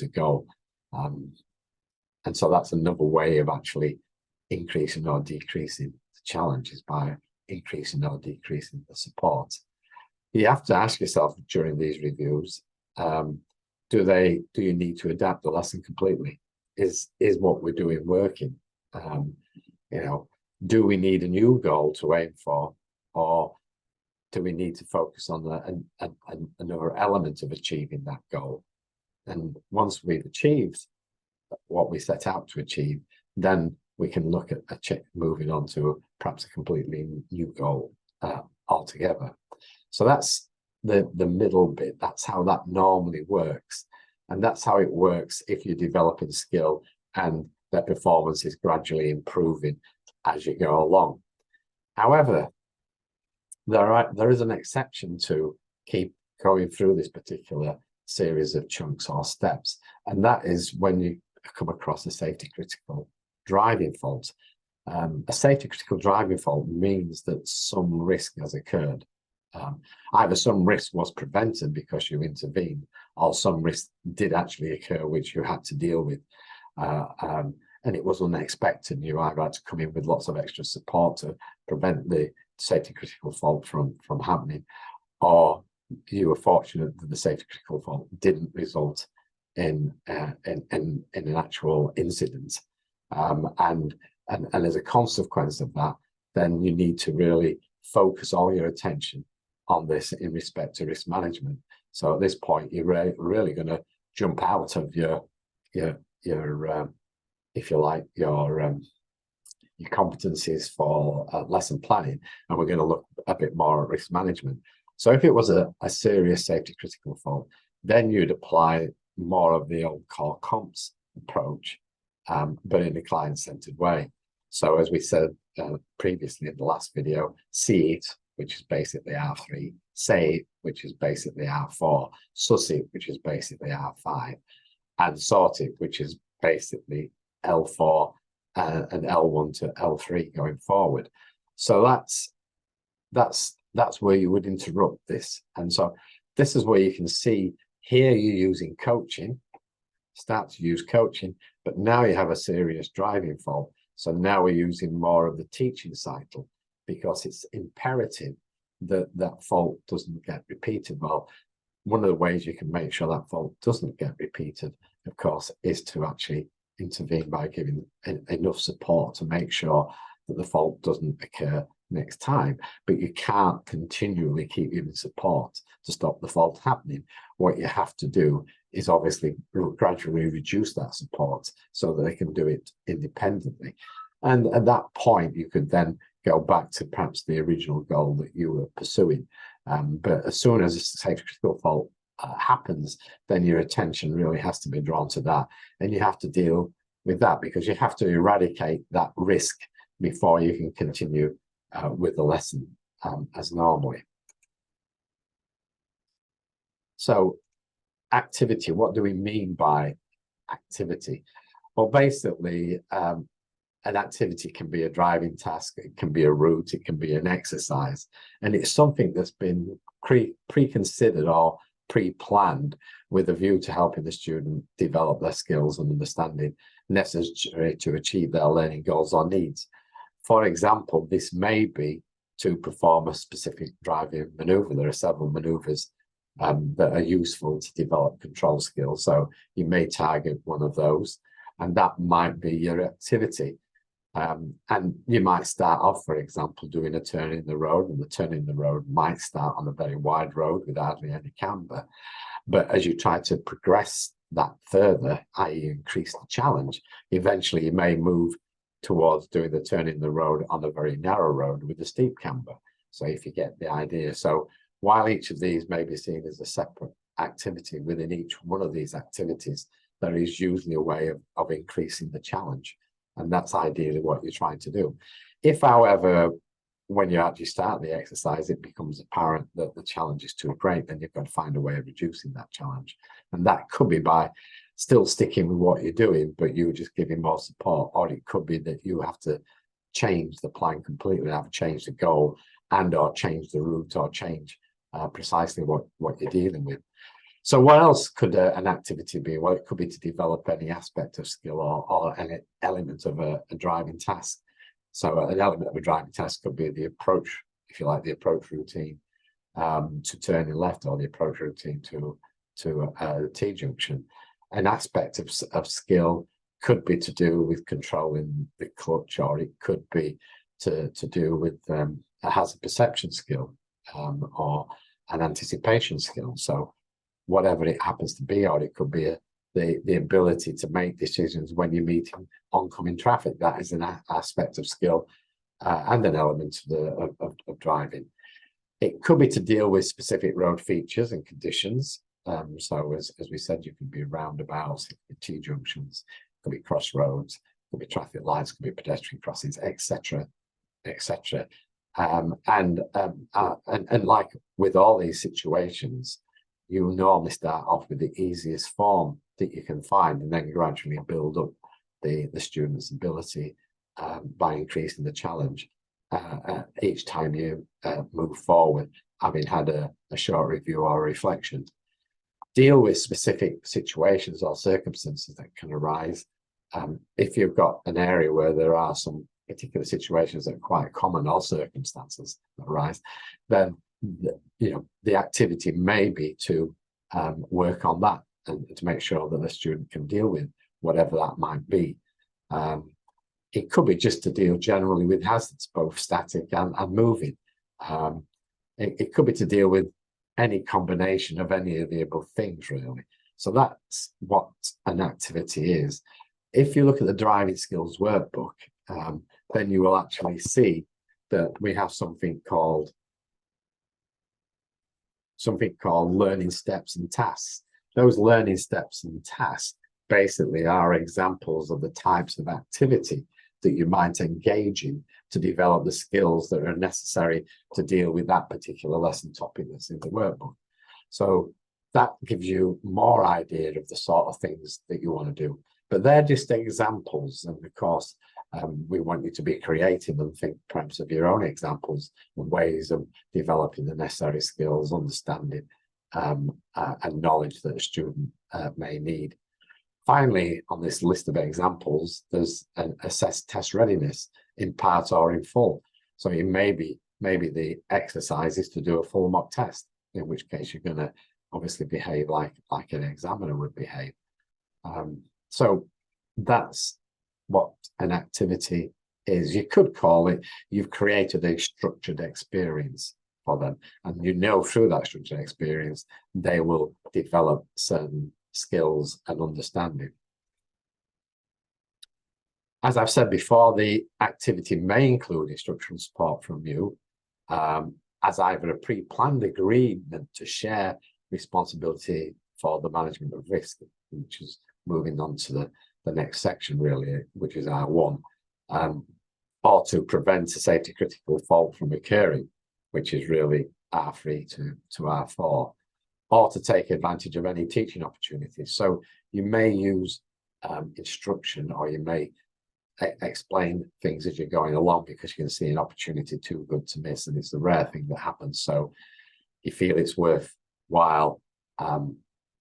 a goal. And so that's another way of actually increasing or decreasing the challenge, is by increasing or decreasing the support. You have to ask yourself during these reviews, do you need to adapt the lesson completely? Is what we're doing working? Do we need a new goal to aim for, or do we need to focus on another element of achieving that goal? And once we've achieved what we set out to achieve, then we can look at moving on to perhaps a completely new goal altogether. So that's the middle bit. That's how that normally works. And that's how it works if you're developing skill and their performance is gradually improving as you go along. However, there is an exception to keep going through this particular series of chunks or steps, and that is when you come across a safety critical driving fault. A safety critical driving fault means that some risk has occurred. Either some risk was prevented because you intervened, or some risk did actually occur which you had to deal with. and it was unexpected. You either had to come in with lots of extra support to prevent the safety critical fault from happening, or you were fortunate that the safety critical fault didn't result in an actual incident, and as a consequence of that, then you need to really focus all your attention on this in respect to risk management. So at this point, you're really going to jump out of your if you like, your competencies for lesson planning, and we're going to look a bit more at risk management. So if it was a serious safety critical fault, then you'd apply more of the old core comps approach, but in a client-centered way. So as we said previously in the last video, see it, which is basically R3, say it, which is basically R4, suss it, which is basically R5, and sort it, which is basically L4 and L1 to L3 going forward. So that's where you would interrupt this. And so this is where you can see here you're using coaching, start to use coaching, but now you have a serious driving fault. So now we're using more of the teaching cycle, because it's imperative that that fault doesn't get repeated. Well, one of the ways you can make sure that fault doesn't get repeated, of course, is to actually intervene by giving enough support to make sure that the fault doesn't occur next time. But you can't continually keep giving support to stop the fault happening. What you have to do is obviously gradually reduce that support so that they can do it independently. And at that point, you could then go back to perhaps the original goal that you were pursuing. But as soon as a safety critical fault happens, then your attention really has to be drawn to that. And you have to deal with that, because you have to eradicate that risk before you can continue with the lesson as normally. So activity, what do we mean by activity? Well, basically, an activity can be a driving task, it can be a route, it can be an exercise, and it's something that's been pre-considered or pre-planned with a view to helping the student develop their skills and understanding necessary to achieve their learning goals or needs. For example, this may be to perform a specific driving maneuver. There are several maneuvers that are useful to develop control skills. So you may target one of those, and that might be your activity. And you might start off, for example, doing a turn in the road, and the turn in the road might start on a very wide road with hardly any camber. But as you try to progress that further, i.e. increase the challenge, eventually you may move towards doing the turn in the road on a very narrow road with a steep camber. So if you get the idea. So while each of these may be seen as a separate activity, within each one of these activities, there is usually a way of increasing the challenge. And that's ideally what you're trying to do. If, however, when you actually start the exercise, it becomes apparent that the challenge is too great, then you've got to find a way of reducing that challenge. And that could be by still sticking with what you're doing, but you're just giving more support, or it could be that you have to change the plan completely, have to change the goal, and or change the route, or change precisely what you're dealing with. So what else could an activity be? Well, it could be to develop any aspect of skill or an element of a driving task. So an element of a driving task could be the approach, if you like, the approach routine to turning left, or the approach routine to the T-junction. An aspect of skill could be to do with controlling the clutch, or it could be to do with a hazard perception skill or an anticipation skill. So whatever it happens to be, or it could be the ability to make decisions when you're meeting oncoming traffic. That is an aspect of skill and an element of driving. It could be to deal with specific road features and conditions. So as we said, you can be roundabouts, T-junctions, could be crossroads, could be traffic lights, could be pedestrian crossings, etc., etc. And like with all these situations, you normally start off with the easiest form that you can find, and then gradually build up the student's ability by increasing the challenge each time you move forward, having had a short review or a reflection. Deal with specific situations or circumstances that can arise If you've got an area where there are some particular situations that are quite common or circumstances that arise, then the activity may be to work on that and to make sure that the student can deal with whatever that might be. It could be just to deal generally with hazards, both static and moving. It could be to deal with any combination of any of the above things, really. So that's what an activity is. If you look at the driving skills workbook, then you will actually see that we have something called learning steps and tasks. Those learning steps and tasks basically are examples of the types of activity that you might engage in to develop the skills that are necessary to deal with that particular lesson topic that's in the workbook. So that gives you more idea of the sort of things that you want to do. But they're just examples, and of course, we want you to be creative and think perhaps of your own examples and ways of developing the necessary skills, understanding, and knowledge that a student may need. Finally, on this list of examples, there's an assess test readiness in part or in full. So it maybe the exercise is to do a full mock test, in which case you're going to obviously behave like an examiner would behave. So that's what an activity is. You could call it, you've created a structured experience for them, and through that structured experience, they will develop certain skills and understanding. As I've said before, the activity may include instructional support from you as either a pre-planned agreement to share responsibility for the management of risk, which is moving on to the next section really, which is R1, or to prevent a safety critical fault from occurring, which is really R3 to R4, or to take advantage of any teaching opportunities. So you may use instruction, or you may explain things as you're going along because you can see an opportunity too good to miss, and it's a rare thing that happens. So you feel it's worthwhile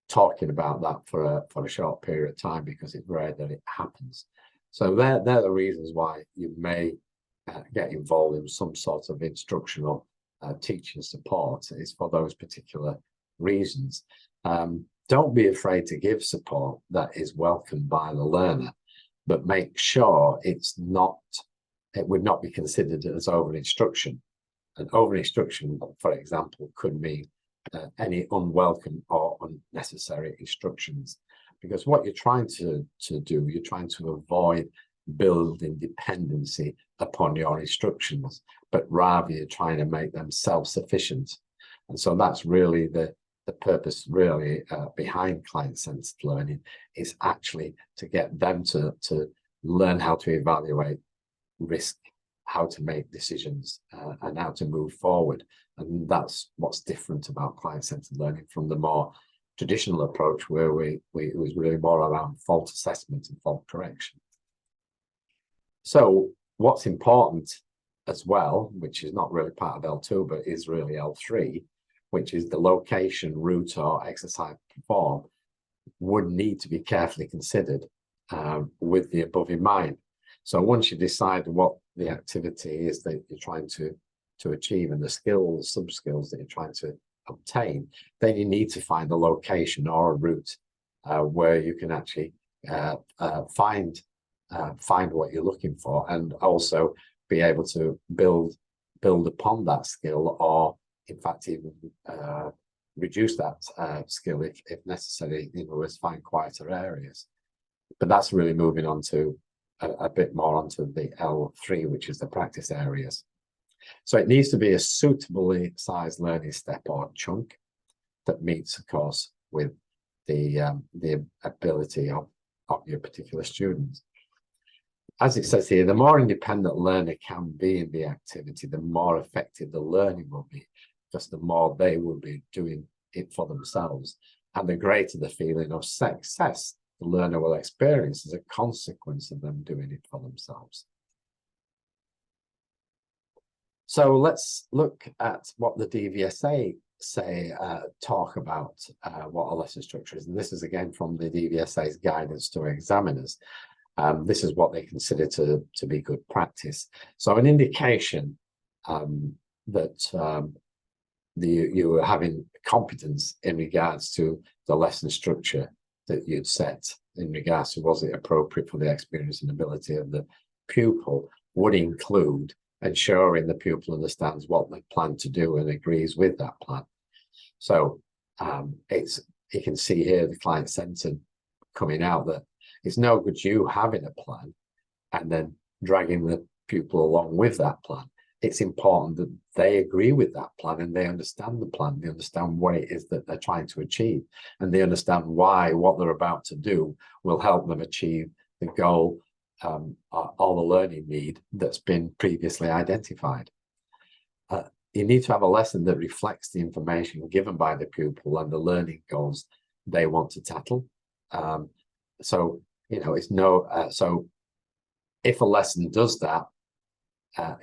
talking about that for a short period of time because it's rare that it happens. So they're the reasons why you may get involved in some sort of instructional teaching support. Is for those particular reasons. Don't be afraid to give support that is welcomed by the learner, but make sure it would not be considered as over instruction. And over instruction, for example, could mean any unwelcome or unnecessary instructions, because what you're trying to do, you're trying to avoid building dependency upon your instructions, but rather you're trying to make them self-sufficient. And so that's really the purpose really behind client-centered learning, is actually to get them to learn how to evaluate risk, how to make decisions, and how to move forward. And that's what's different about client-centered learning from the more traditional approach, where it was really more around fault assessment and fault correction. So what's important as well, which is not really part of L2, but is really L3, which is the location, route, or exercise performed, would need to be carefully considered with the above in mind. So once you decide what the activity is that you're trying to achieve and the skills, sub-skills that you're trying to obtain, then you need to find a location or a route where you can actually find what you're looking for, and also be able to build upon that skill, or in fact even reduce that skill if necessary, in other words, find quieter areas. But that's really moving on to a bit more onto the L3, which is the practice areas. So it needs to be a suitably sized learning step or chunk that meets, of course, with the ability of your particular students. As it says here, the more independent learner can be in the activity, the more effective the learning will be, because the more they will be doing it for themselves, and the greater the feeling of success the learner will experience as a consequence of them doing it for themselves. So let's look at what the DVSA talk about what a lesson structure is. And this is again from the DVSA's guidance to examiners. This is what they consider to be good practice. So an indication that you were having competence in regards to the lesson structure that you'd set in regards to was it appropriate for the experience and ability of the pupil would include ensuring the pupil understands what they plan to do and agrees with that plan. So you can see here the client-centered coming out that it's no good you having a plan and then dragging the pupil along with that plan. It's important that they agree with that plan and they understand the plan. They understand what it is that they're trying to achieve, and they understand why what they're about to do will help them achieve the goal or the learning need that's been previously identified. You need to have a lesson that reflects the information given by the pupil and the learning goals they want to tackle. So, you know, it's no, so if a lesson does that,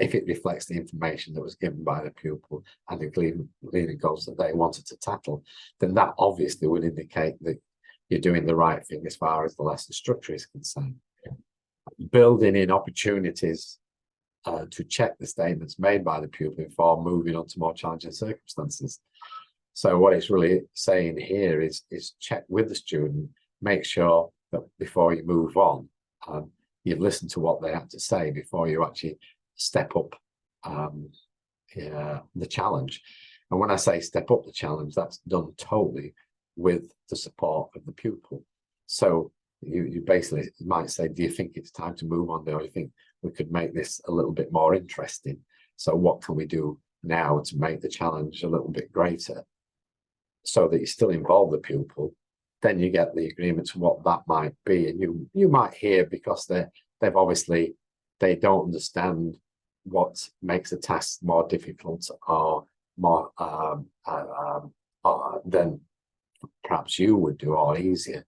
if it reflects the information that was given by the pupil and the learning goals that they wanted to tackle, then that obviously would indicate that you're doing the right thing as far as the lesson structure is concerned. Building in opportunities to check the statements made by the pupil before moving on to more challenging circumstances. So what it's really saying here is check with the student, make sure that before you move on, you've listened to what they have to say before you actually step up the challenge. And when I say step up the challenge, that's done totally with the support of the pupil. So you basically might say, do you think it's time to move on, or do you think we could make this a little bit more interesting? So what can we do now to make the challenge a little bit greater so that you still involve the pupil? Then you get the agreement to what that might be. And you might hear, because they've obviously, they don't understand what makes a task more difficult or more than perhaps you would do, or easier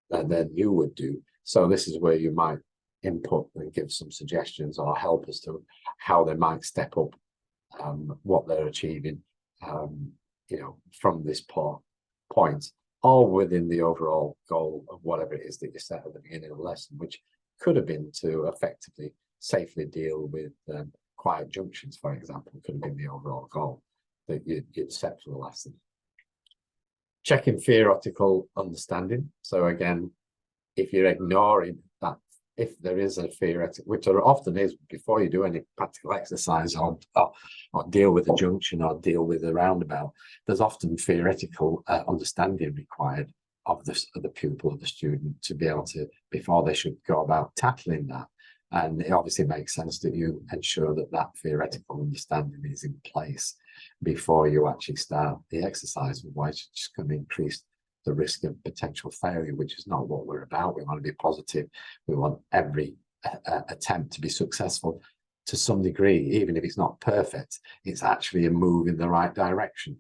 than you would do. So this is where you might input and give some suggestions or help as to how they might step up what they're achieving, you know, from this point, all within the overall goal of whatever it is that you set at the beginning of the lesson, which could have been to effectively, safely deal with quiet junctions, for example, could have been the overall goal that you'd set for the lesson. Checking theoretical understanding. So again, if you're ignoring that, if there is a theoretical, which there often is before you do any practical exercise or deal with a junction or deal with a roundabout, there's often theoretical understanding required of the pupil, of the student, to be able to, before they should go about tackling that. And it obviously makes sense that you ensure that that theoretical understanding is in place before you actually start the exercise. Otherwise, it's just going to increase the risk of potential failure, which is not what we're about. We want to be positive. We want every attempt to be successful to some degree, even if it's not perfect. It's actually a move in the right direction.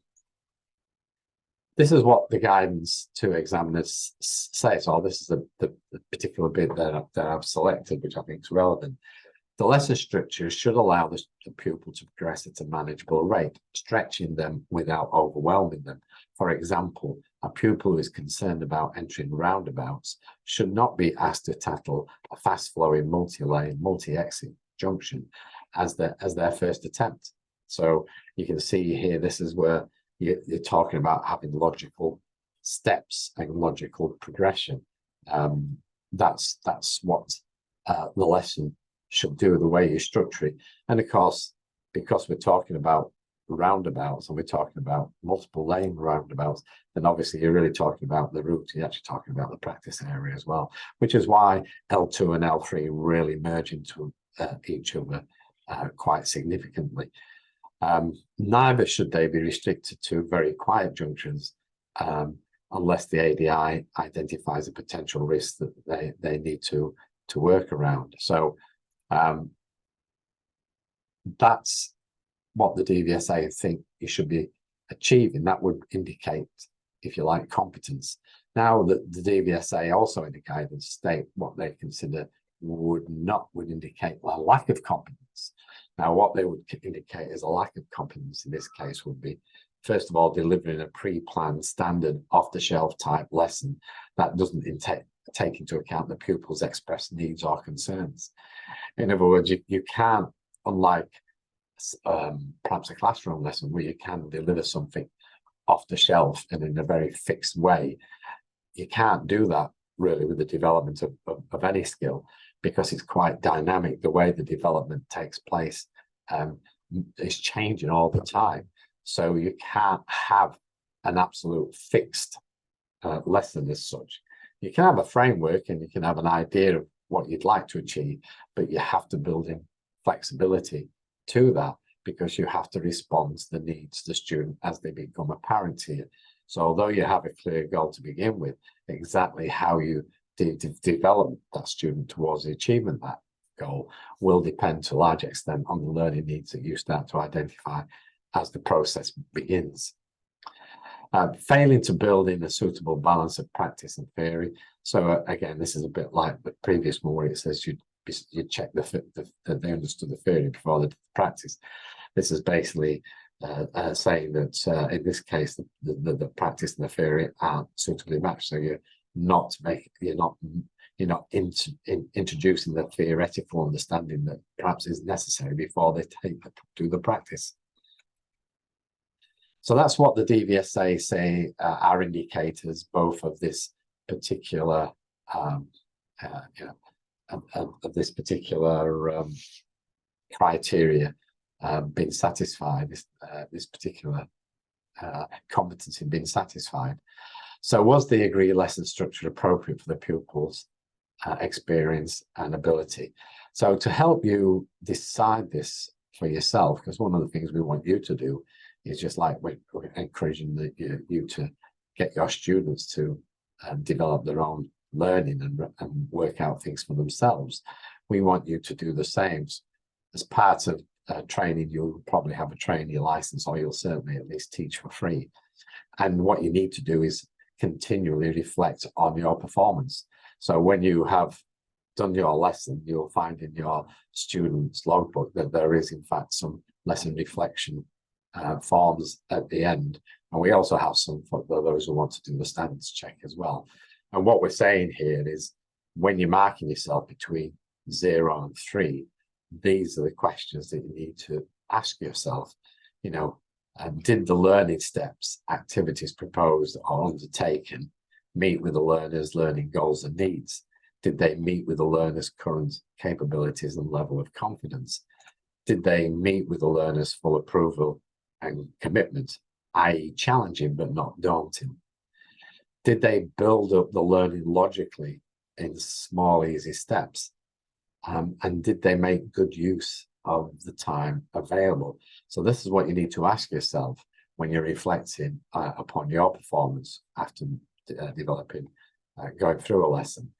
This is what the guidance to examiners says, or this is the particular bit that I've selected, which I think is relevant. The lesson structure should allow the pupil to progress at a manageable rate, stretching them without overwhelming them. For example, a pupil who is concerned about entering roundabouts should not be asked to tackle a fast-flowing multi-lane, multi-exit junction as their first attempt. So you can see here, this is where you're talking about having logical steps and logical progression. That's what the lesson should do, the way you structure it. And of course, because we're talking about roundabouts and we're talking about multiple lane roundabouts, then obviously you're really talking about the route. You're actually talking about the practice area as well, which is why L2 and L3 really merge into each other quite significantly. Neither should they be restricted to very quiet junctions unless the ADI identifies a potential risk that they need to work around. So that's what the DVSA think you should be achieving. That would indicate, if you like, competence. Now the DVSA also in the guidance state what they consider would indicate a lack of competence. Now, what they would indicate as a lack of competence in this case would be, first of all, delivering a pre-planned standard off-the-shelf type lesson that doesn't take into account the pupil's expressed needs or concerns. In other words, you can't, unlike perhaps a classroom lesson where you can deliver something off the shelf and in a very fixed way, you can't do that really with the development of any skill, because it's quite dynamic. The way the development takes place is changing all the time. So you can't have an absolute fixed lesson as such. You can have a framework and you can have an idea of what you'd like to achieve, but you have to build in flexibility to that, because you have to respond to the needs of the student as they become apparent to you. So although you have a clear goal to begin with, exactly how you develop that student towards the achievement of that goal will depend to a large extent on the learning needs that you start to identify as the process begins. Failing to build in a suitable balance of practice and theory. So again, this is a bit like the previous one where it says you check that they understood the theory before they did the practice. This is basically saying that in this case the practice and the theory aren't suitably matched. So you're not introducing the theoretical understanding that perhaps is necessary before they do the practice. So that's what the DVSA say are indicators both of this particular criteria being satisfied, this particular competency being satisfied. So was the agreed lesson structure appropriate for the pupils' experience and ability? So to help you decide this for yourself, because one of the things we want you to do is just like we're encouraging you to get your students to develop their own learning and work out things for themselves. We want you to do the same. As part of training, you'll probably have a trainee license, or you'll certainly at least teach for free. And what you need to do is continually reflect on your performance. So when you have done your lesson, you'll find in your students' logbook that there is in fact some lesson reflection forms at the end. And we also have some for those who want to do the standards check as well. And what we're saying here is when you're marking yourself between 0 and 3, these are the questions that you need to ask yourself. Did the learning steps, activities proposed or undertaken meet with the learner's learning goals and needs? Did they meet with the learner's current capabilities and level of confidence? Did they meet with the learner's full approval and commitment, i.e. challenging but not daunting? Did they build up the learning logically in small, easy steps? And did they make good use of the time available? So this is what you need to ask yourself when you're reflecting upon your performance after going through a lesson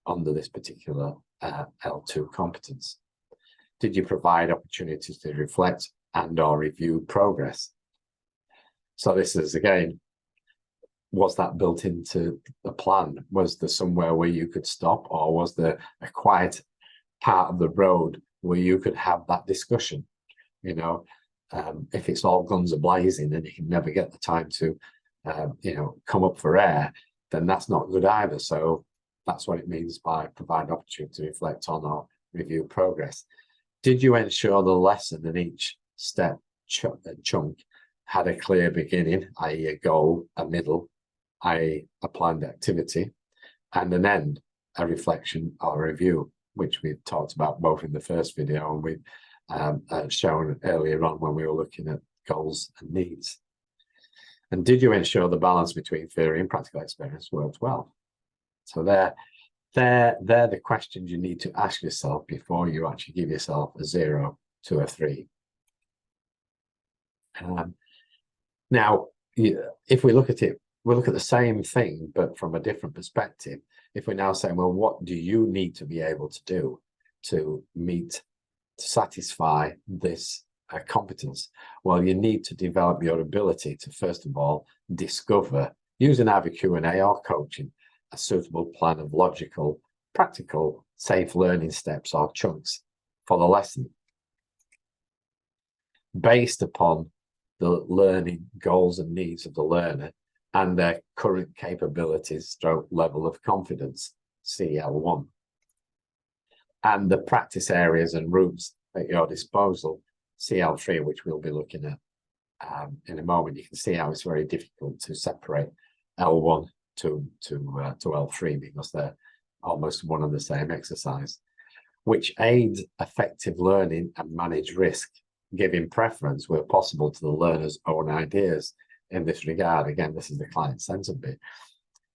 under this particular L2 competence. Did you provide opportunities to reflect and or review progress? So this is, again, was that built into the plan? Was there somewhere where you could stop, or was there a quiet part of the road where you could have that discussion? If it's all guns a blazing and you can never get the time to come up for air, then that's not good either. So that's what it means by provide opportunity to reflect on or review progress. Did you ensure the lesson in each step chunk had a clear beginning, i.e. a goal, a middle, i.e. a planned activity, and an end, a reflection or a review, which we talked about both in the first video and we've shown earlier on when we were looking at goals and needs? And did you ensure the balance between theory and practical experience worked well? So they're the questions you need to ask yourself before you actually give yourself a 0 to a 3. Now, if we look at it, we look at the same thing, but from a different perspective. If we're now saying, well, what do you need to be able to do to satisfy this competence? Well, you need to develop your ability to, first of all, discover, using either Q&A or coaching, a suitable plan of logical, practical, safe learning steps or chunks for the lesson based upon the learning goals and needs of the learner and their current capabilities stroke level of confidence. CL1. And the practice areas and routes at your disposal, CL3, which we'll be looking at in a moment. You can see how it's very difficult to separate L1 to L3 because they're almost one and the same exercise, which aids effective learning and manage risk, giving preference where possible to the learner's own ideas in this regard. Again, this is the client-centered bit.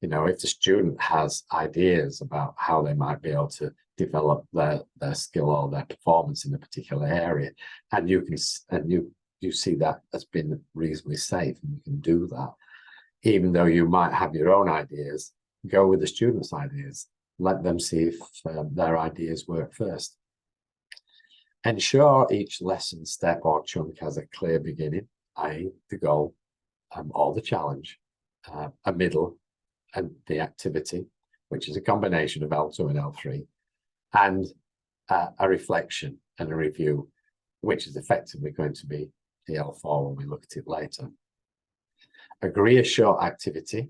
You know, if the student has ideas about how they might be able to develop their skill or their performance in a particular area, and you see that as being reasonably safe, and you can do that, even though you might have your own ideas, go with the student's ideas. Let them see if their ideas work first. Ensure each lesson, step, or chunk has a clear beginning, i.e. the goal, or the challenge, a middle, and the activity, which is a combination of L2 and L3, and a reflection and a review, which is effectively going to be the L4 when we look at it later. Agree a short activity,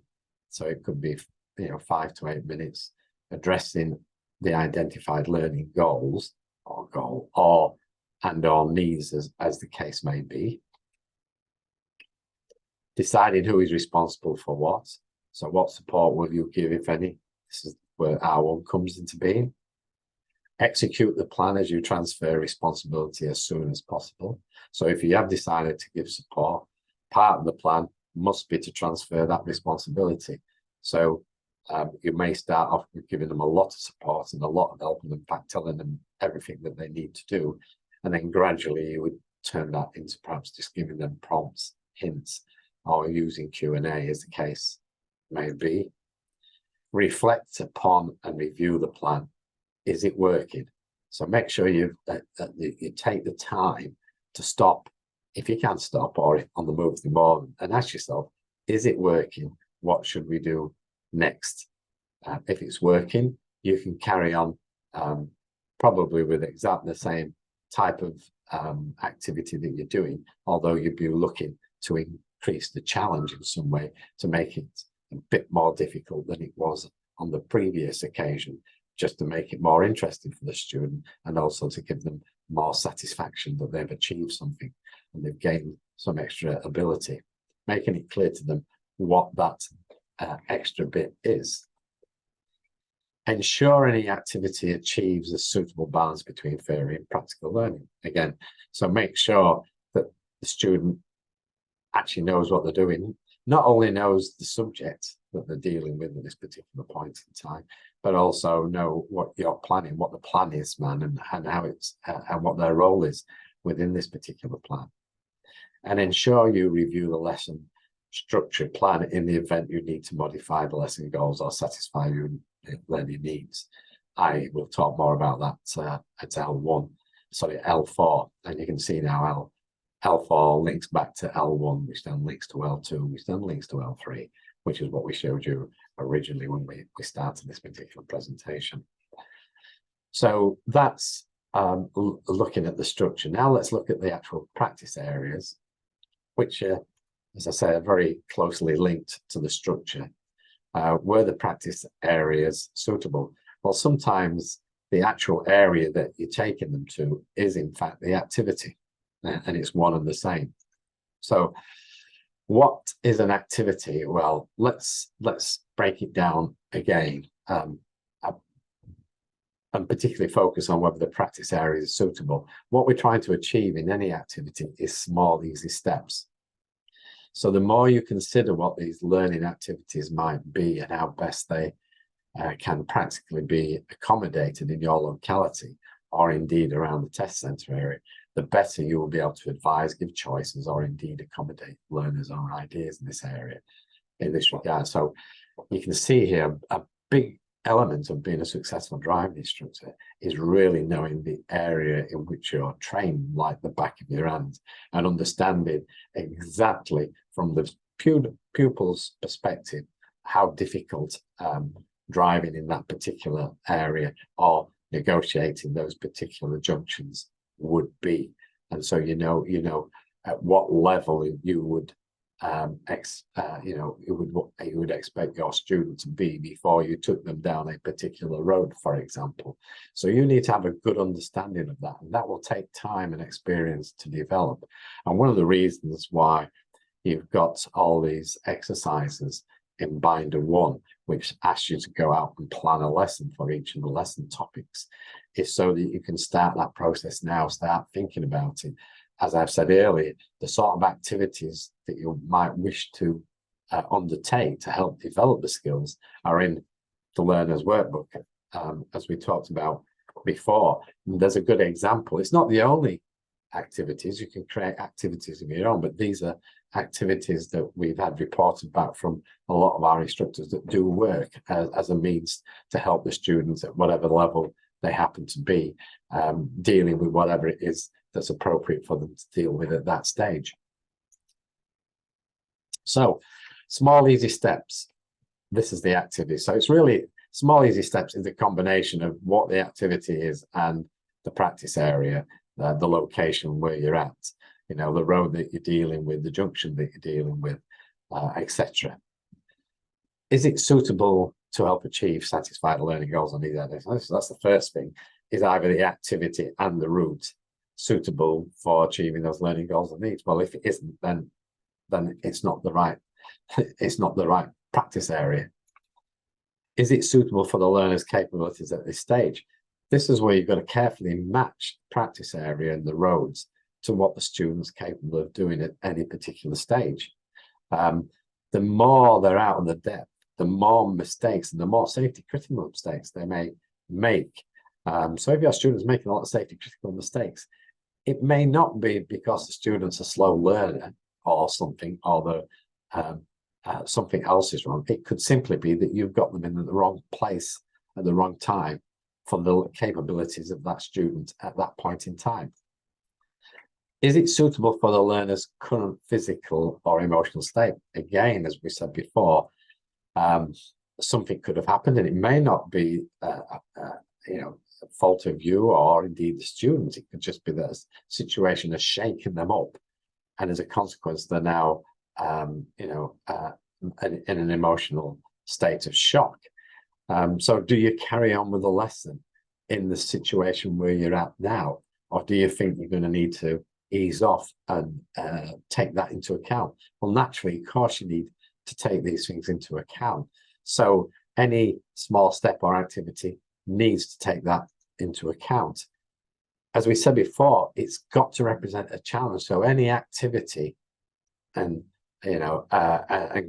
so it could be 5 to 8 minutes, addressing the identified learning goals or needs as the case may be. Deciding who is responsible for what. So what support will you give, if any? This is where R1 comes into being. Execute the plan as you transfer responsibility as soon as possible. So if you have decided to give support, part of the plan must be to transfer that responsibility. So you may start off with giving them a lot of support and a lot of help, and in fact telling them everything that they need to do, and then gradually you would turn that into perhaps just giving them prompts, hints, or using Q&A as the case may be. Reflect upon and review the plan. Is it working? So make sure you take the time to stop, if you can stop, or on the move the more, and ask yourself, is it working? What should we do next? If it's working, you can carry on probably with exactly the same type of activity that you're doing, although you'd be looking to increase the challenge in some way to make it a bit more difficult than it was on the previous occasion, just to make it more interesting for the student and also to give them more satisfaction that they've achieved something and they've gained some extra ability, making it clear to them what that extra bit is. Ensure any activity achieves a suitable balance between theory and practical learning. Again, so make sure that the student actually knows what they're doing, not only knows the subject that they're dealing with at this particular point in time, but also know what you're planning, what the plan is, and how it's and what their role is within this particular plan. And ensure you review the lesson structure plan in the event you need to modify the lesson goals or satisfy your learning needs. I will talk more about that at L4, and you can see now L4 links back to L1, which then links to L2, which then links to L3, which is what we showed you originally when we started this particular presentation. So that's looking at the structure. Now let's look at the actual practice areas, which as I say, are very closely linked to the structure. Were the practice areas suitable? Well, sometimes the actual area that you're taking them to is in fact the activity, and it's one and the same. So what is an activity? Well, let's break it down again, and particularly focus on whether the practice area is suitable. What we're trying to achieve in any activity is small, easy steps. So the more you consider what these learning activities might be and how best they can practically be accommodated in your locality or indeed around the test centre area, the better you will be able to advise, give choices, or indeed accommodate learners' own ideas in this area, in this regard. So you can see here a big element of being a successful driving instructor is really knowing the area in which you're trained like the back of your hand, and understanding exactly from the pupil's perspective how difficult driving in that particular area or negotiating those particular junctions would be. And so you know at what level you would you would expect your student to be before you took them down a particular road, for example. So you need to have a good understanding of that, and that will take time and experience to develop. And one of the reasons why you've got all these exercises in Binder 1, which asks you to go out and plan a lesson for each of the lesson topics, is so that you can start that process now, start thinking about it. As I've said earlier, the sort of activities that you might wish to undertake to help develop the skills are in the learner's workbook, as we talked about before. And there's a good example. It's not the only activities. You can create activities of your own, but these are activities that we've had reported back from a lot of our instructors that do work as a means to help the students at whatever level they happen to be, dealing with whatever it is that's appropriate for them to deal with at that stage. So, small easy steps. This is the activity. So it's really small easy steps is a combination of what the activity is and the practice area, the location where you're at, you know, the road that you're dealing with, the junction that you're dealing with, etc. Is it suitable to help achieve satisfied learning goals on these areas? So that's the first thing, is either the activity and the route suitable for achieving those learning goals and needs? Well, if it isn't, then it's not the right practice area. Is it suitable for the learner's capabilities at this stage? This is where you've got to carefully match practice area and the roads to what the student's capable of doing at any particular stage. The more they're out on the depth, the more mistakes and the more safety critical mistakes they may make. So if your student's making a lot of safety critical mistakes, it may not be because the student's a slow learner or something, or something else is wrong. It could simply be that you've got them in the wrong place at the wrong time for the capabilities of that student at that point in time. Is it suitable for the learner's current physical or emotional state? Again, as we said before, something could have happened, and it may not be a fault of you or indeed the student. It could just be that a situation has shaken them up, and as a consequence, they're now in an emotional state of shock. So do you carry on with the lesson in the situation where you're at now, or do you think you're going to need to ease off and take that into account? Well, naturally, of course, you need to take these things into account. So any small step or activity needs to take that into account. As we said before, it's got to represent a challenge. So any activity and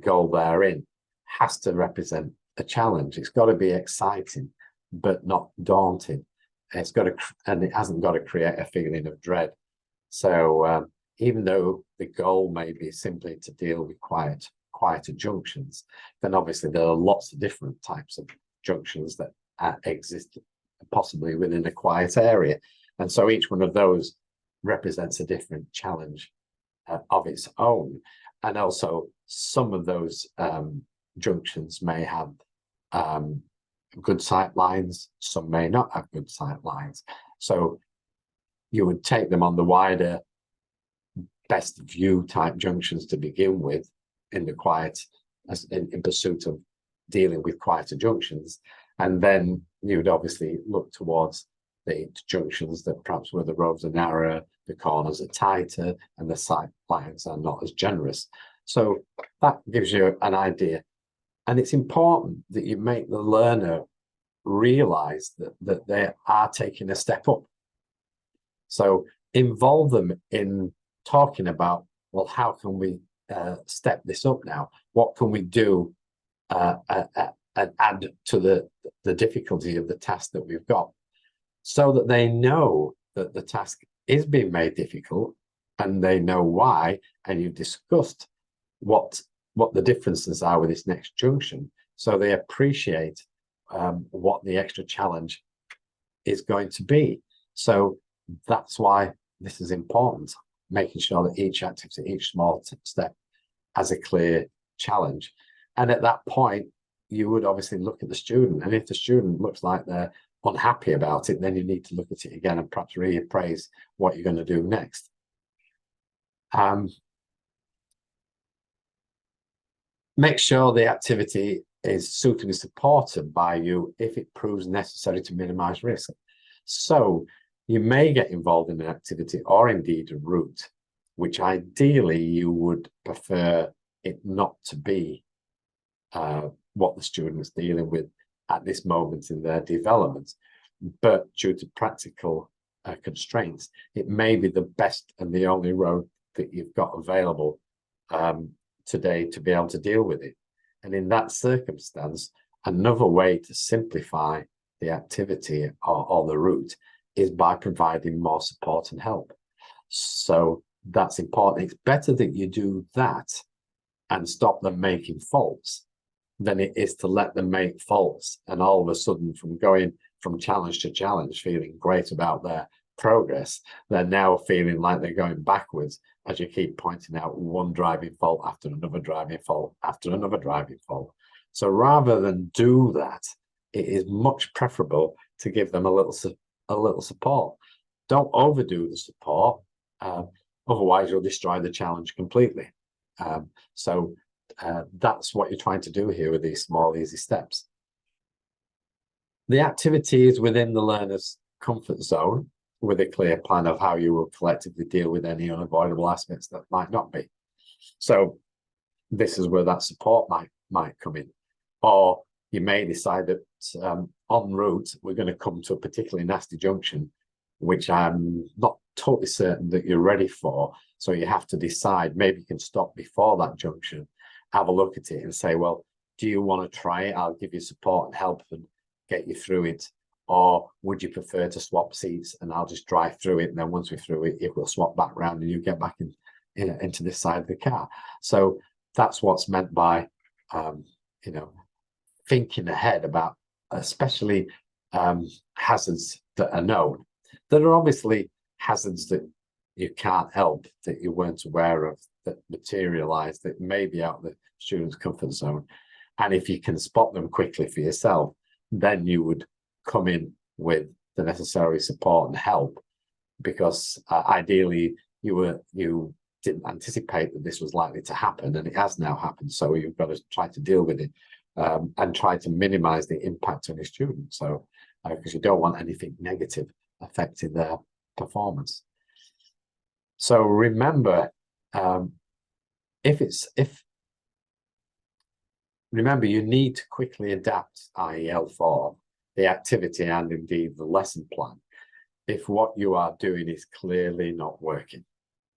goal therein has to represent a challenge. It's got to be exciting, but not daunting. It's got to, and it hasn't got to create a feeling of dread. So even though the goal may be simply to deal with quieter junctions, then obviously there are lots of different types of junctions that exist possibly within a quiet area. And so each one of those represents a different challenge of its own. And also some of those junctions may have good sight lines, some may not have good sight lines. So you would take them on the wider best view type junctions to begin with in the quiet, in pursuit of dealing with quieter junctions. And then you would obviously look towards the junctions that perhaps where the roads are narrower, the corners are tighter, and the sight lines are not as generous. So that gives you an idea. And it's important that you make the learner realize that they are taking a step up. So involve them in talking about, well, how can we step this up now? What can we do and add to the difficulty of the task that we've got, so that they know that the task is being made difficult and they know why, and you've discussed what the differences are with this next junction, so they appreciate what the extra challenge is going to be. So that's why this is important, making sure that each activity, each small step has a clear challenge. And at that point, you would obviously look at the student, and if the student looks like they're unhappy about it, then you need to look at it again and perhaps reappraise what you're going to do next. Make sure the activity is suitably supported by you if it proves necessary to minimize risk. So you may get involved in an activity or indeed a route, which ideally you would prefer it not to be what the student is dealing with at this moment in their development. But due to practical constraints, it may be the best and the only road that you've got available today to be able to deal with it. And in that circumstance, another way to simplify the activity or the route is by providing more support and help. So that's important. It's better that you do that and stop them making faults than it is to let them make faults and all of a sudden from going from challenge to challenge, feeling great about their progress, they're now feeling like they're going backwards as you keep pointing out one driving fault after another driving fault after another driving fault. So rather than do that, it is much preferable to give them a little support. Don't overdo the support, otherwise you'll destroy the challenge completely. That's what you're trying to do here with these small, easy steps. The activity is within the learner's comfort zone with a clear plan of how you will collectively deal with any unavoidable aspects that might not be. So this is where that support might come in. Or you may decide that en route, we're going to come to a particularly nasty junction, which I'm not totally certain that you're ready for. So you have to decide, maybe you can stop before that junction, have a look at it and say, well, do you want to try it? I'll give you support and help and get you through it. Or would you prefer to swap seats and I'll just drive through it? And then once we're through it, it will swap back around and you get back into this side of the car. So that's what's meant by, thinking ahead about especially hazards that are known. There are obviously hazards that you can't help, that you weren't aware of, that materialize, that may be out of the student's comfort zone. And if you can spot them quickly for yourself, then you would come in with the necessary support and help, because ideally you didn't anticipate that this was likely to happen, and it has now happened. So you've got to try to deal with it and try to minimize the impact on your student. So because you don't want anything negative affecting their performance. So remember, remember you need to quickly adapt IEL4, the activity and indeed the lesson plan, if what you are doing is clearly not working.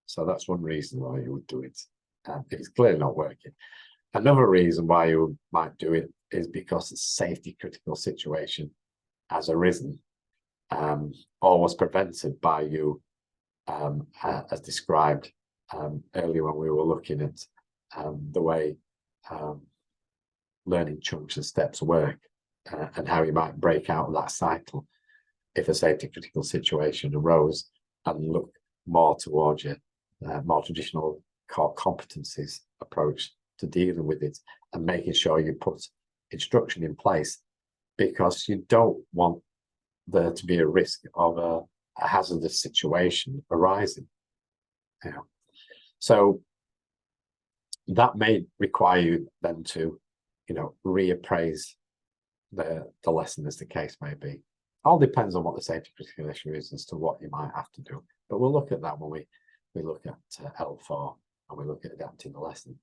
So that's one reason why you would do it, if it's clearly not working. Another reason why you might do it is because a safety critical situation has arisen or was prevented by you, as described earlier when we were looking at the way learning chunks and steps work and how you might break out of that cycle if a safety critical situation arose, and look more towards your more traditional core competencies approach to dealing with it and making sure you put instruction in place, because you don't want there to be a risk of a hazardous situation arising. So that may require you then to reappraise the lesson, as the case may be. All depends on what the safety critical issue is as to what you might have to do, but we'll look at that when we look at L4 and we look at adapting the lesson.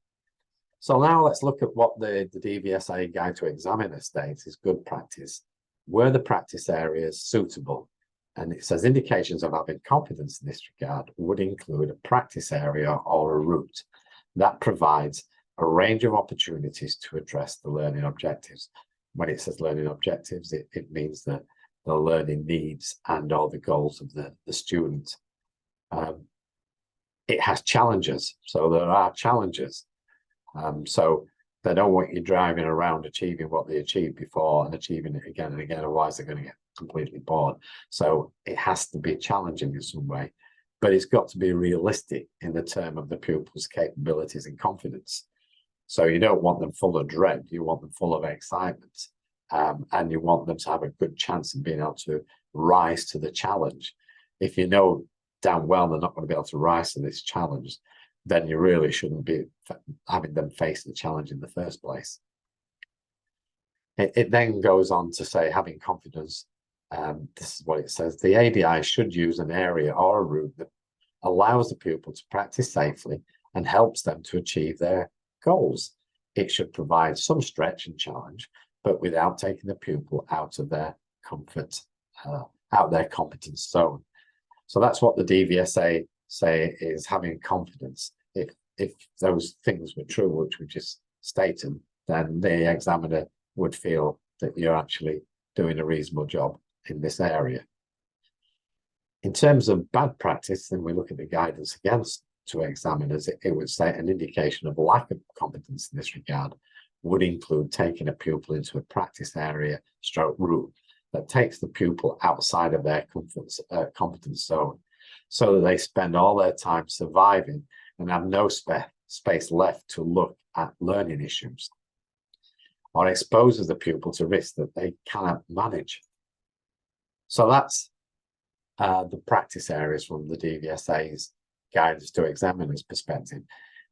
So now let's look at what the DVSA Guide to Examiner states is good practice. Were the practice areas suitable? And it says indications of having competence in this regard would include a practice area or a route that provides a range of opportunities to address the learning objectives. When it says learning objectives, it means that the learning needs and all the goals of the student. It has challenges, so there are challenges. So they don't want you driving around achieving what they achieved before and achieving it again and again, otherwise they're going to get completely bored. So it has to be challenging in some way, but it's got to be realistic in the term of the pupil's capabilities and confidence. So you don't want them full of dread, you want them full of excitement, and you want them to have a good chance of being able to rise to the challenge. If you know damn well they're not going to be able to rise to this challenge, then you really shouldn't be having them face the challenge in the first place. It then goes on to say, having confidence, this is what it says, the ADI should use an area or a route that allows the pupil to practice safely and helps them to achieve their goals. It should provide some stretch and challenge, but without taking the pupil out of their comfort, out of their competence zone. So that's what the DVSA say is having confidence. If those things were true, which we just stated, then the examiner would feel that you're actually doing a reasonable job in this area. In terms of bad practice, then we look at the guidance against to examiners. It would say an indication of lack of competence in this regard would include taking a pupil into a practice area stroke route that takes the pupil outside of their competence zone, so that they spend all their time surviving and have no space left to look at learning issues, or exposes the pupil to risks that they cannot manage. So that's the practice areas from the DVSA's guidance to examiners perspective.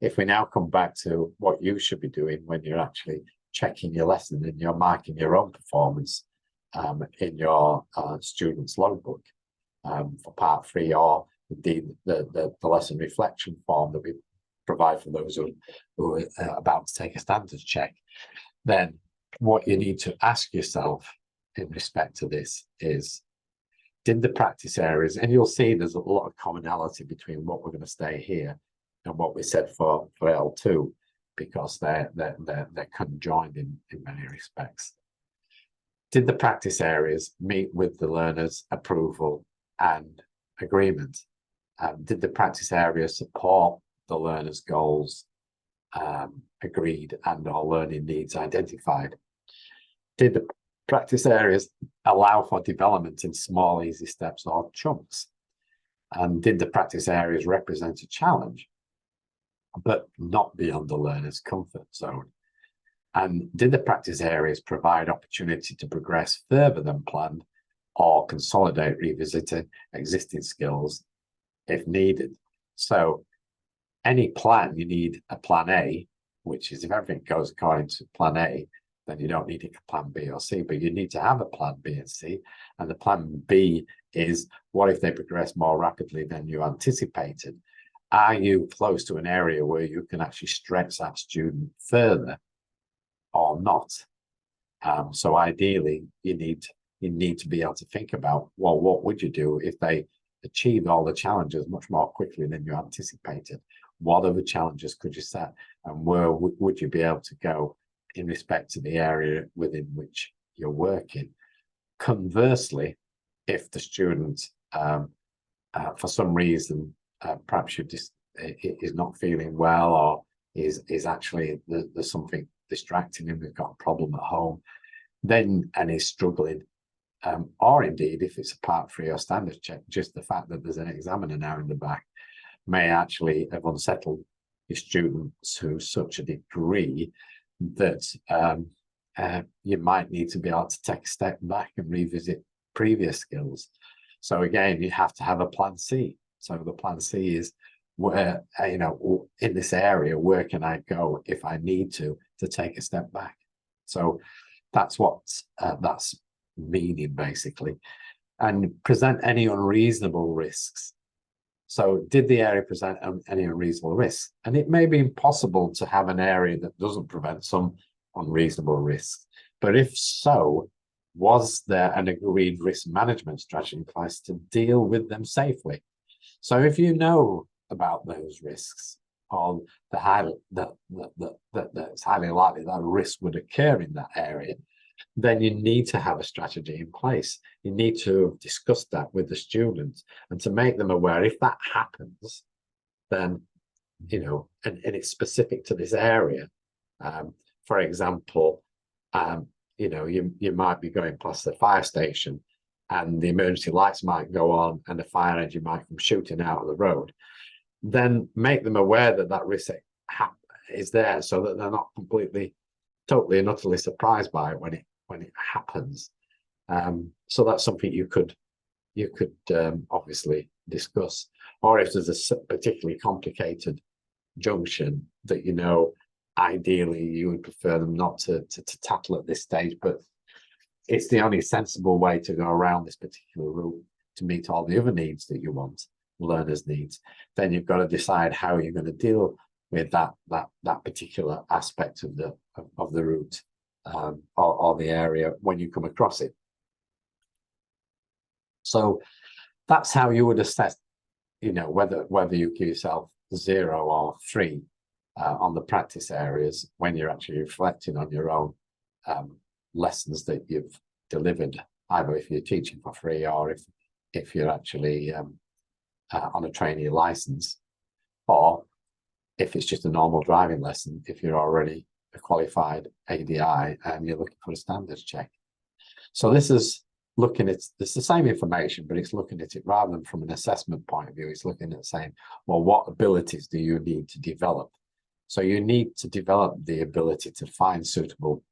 If we now come back to what you should be doing when you're actually checking your lesson and you're marking your own performance in your student's logbook for part 3, or indeed the lesson reflection form that we provide for those who are about to take a standards check, then what you need to ask yourself in respect to this is, did the practice areas, and you'll see there's a lot of commonality between what we're going to stay here and what we said for L2, because they're conjoined in many respects. Did the practice areas meet with the learner's approval and agreement? Did the practice areas support the learner's goals agreed and or learning needs identified? Did the practice areas allow for development in small, easy steps or chunks? And did the practice areas represent a challenge, but not beyond the learner's comfort zone? And did the practice areas provide opportunity to progress further than planned, or consolidate revisiting existing skills if needed? So any plan, you need a plan A, which is if everything goes according to plan A, then you don't need a plan B or C, but you need to have a plan B and C. And the plan B is, what if they progress more rapidly than you anticipated? Are you close to an area where you can actually stretch that student further or not? So ideally, you need to be able to think about, well, what would you do if they achieved all the challenges much more quickly than you anticipated? What other challenges could you set, and where would you be able to go in respect to the area within which you're working? Conversely, if the student, for some reason, perhaps is not feeling well, or is actually there's something distracting him, we've got a problem at home, then, and he's struggling, or indeed if it's a part 3 or standards check, just the fact that there's an examiner now in the back may actually have unsettled your student to such a degree that you might need to be able to take a step back and revisit previous skills. So again, you have to have a plan C. So the plan C is, where, in this area, where can I go if I need to take a step back? So that's what that's meaning, basically. And present any unreasonable risks. So did the area present any unreasonable risks? And it may be impossible to have an area that doesn't prevent some unreasonable risks. But if so, was there an agreed risk management strategy in place to deal with them safely? So if you know about those risks, or it's highly likely that risk would occur in that area, then you need to have a strategy in place. You need to discuss that with the students and to make them aware, if that happens, then, and it's specific to this area. For example, you might be going past the fire station and the emergency lights might go on and the fire engine might come shooting out of the road. Then make them aware that that risk is there, so that they're not totally and utterly surprised by it when it happens. So that's something you could obviously discuss. Or if there's a particularly complicated junction that, you know, ideally you would prefer them not to tackle at this stage, but it's the only sensible way to go around this particular route to meet all the other needs that you want, learners' needs. Then you've got to decide how you're going to deal with that particular aspect of the route or the area when you come across it. So that's how you would assess, you know, whether you give yourself 0 or 3 on the practice areas when you're actually reflecting on your own lessons that you've delivered, either if you're teaching for free or if you're actually on a trainee license, or if it's just a normal driving lesson, if you're already a qualified ADI and you're looking for a standards check. So this is looking at, it's the same information, but it's looking at it rather than from an assessment point of view. It's looking at saying, well, what abilities do you need to develop? So you need to develop the ability to find suitable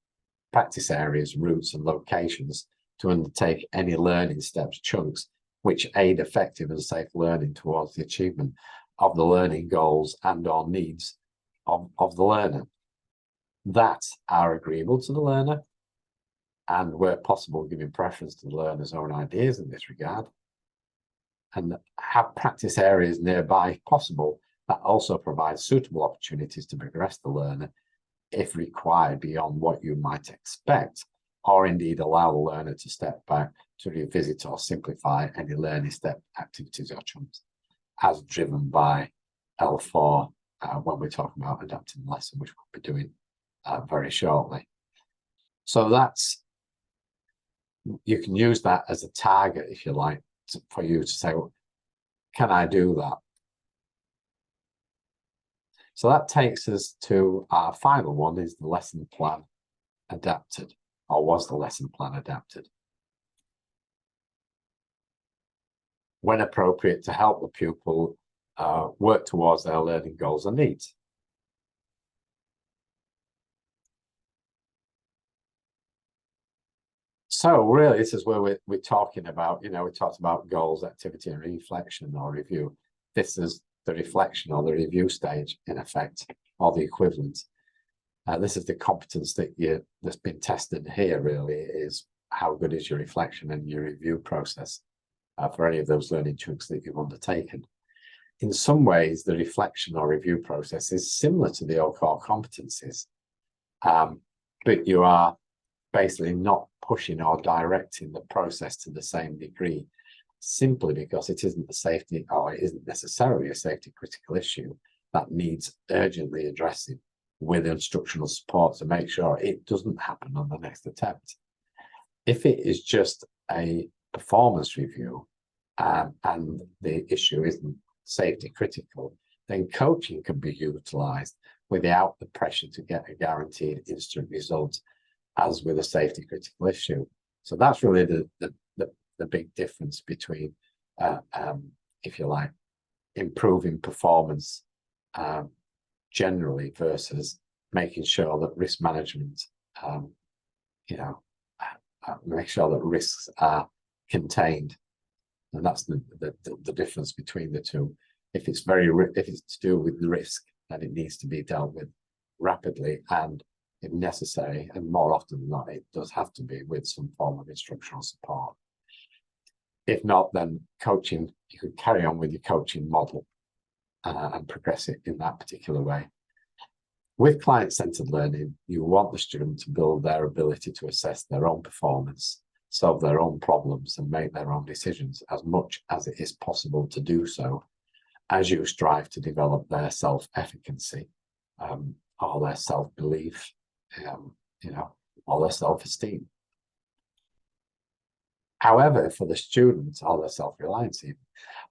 practice areas, routes, and locations to undertake any learning steps, chunks, which aid effective and safe learning towards the achievement of the learning goals and or needs of the learner that are agreeable to the learner, and where possible giving preference to the learner's own ideas in this regard, and have practice areas nearby if possible that also provide suitable opportunities to progress the learner if required beyond what you might expect, or indeed allow the learner to step back to revisit or simplify any learning step activities or chunks as driven by L4 when we're talking about adapting the lesson, which we'll be doing very shortly. So that's, you can use that as a target, if you like, for you to say, well, can I do that? So that takes us to our final one, is the lesson plan adapted, or was the lesson plan adapted? When appropriate, to help the pupil work towards their learning goals and needs. So really, this is where we're talking about, you know, we talked about goals, activity, and reflection or review. This is the reflection or the review stage, in effect, or the equivalent. This is the competence that's been tested here, really, is how good is your reflection and your review process for any of those learning chunks that you've undertaken. In some ways, the reflection or review process is similar to the core competencies, but you are basically not pushing or directing the process to the same degree, simply because it isn't a safety, or it isn't necessarily a safety critical issue that needs urgently addressing with instructional support to make sure it doesn't happen on the next attempt. If it is just a performance review and the issue isn't safety critical, then coaching can be utilized without the pressure to get a guaranteed instant result, as with a safety critical issue. So that's really the big difference between, if you like, improving performance generally versus making sure that risk management, you know, make sure that risks are contained. And that's the difference between the two. If it's to do with the risk, then it needs to be dealt with rapidly, and if necessary, and more often than not, it does have to be with some form of instructional support. If not, then coaching, you could carry on with your coaching model and progress it in that particular way. With client-centered learning, you want the student to build their ability to assess their own performance, solve their own problems, and make their own decisions as much as it is possible to do so, as you strive to develop their self-efficacy or their self-belief, you know, or their self-esteem. However, for the student, or their self-reliance even.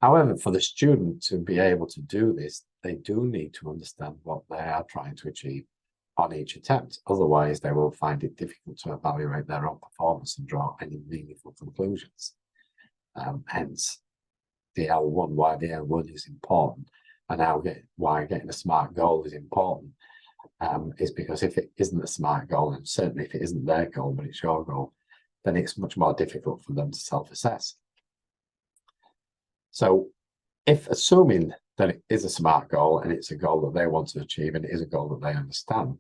However, for the student to be able to do this, they do need to understand what they are trying to achieve on each attempt. Otherwise, they will find it difficult to evaluate their own performance and draw any meaningful conclusions. Hence, the L1, why the L1 is important, and why getting a SMART goal is important, is because if it isn't a SMART goal, and certainly if it isn't their goal, but it's your goal, then it's much more difficult for them to self-assess. So if assuming then it is a SMART goal, and it's a goal that they want to achieve, and it is a goal that they understand.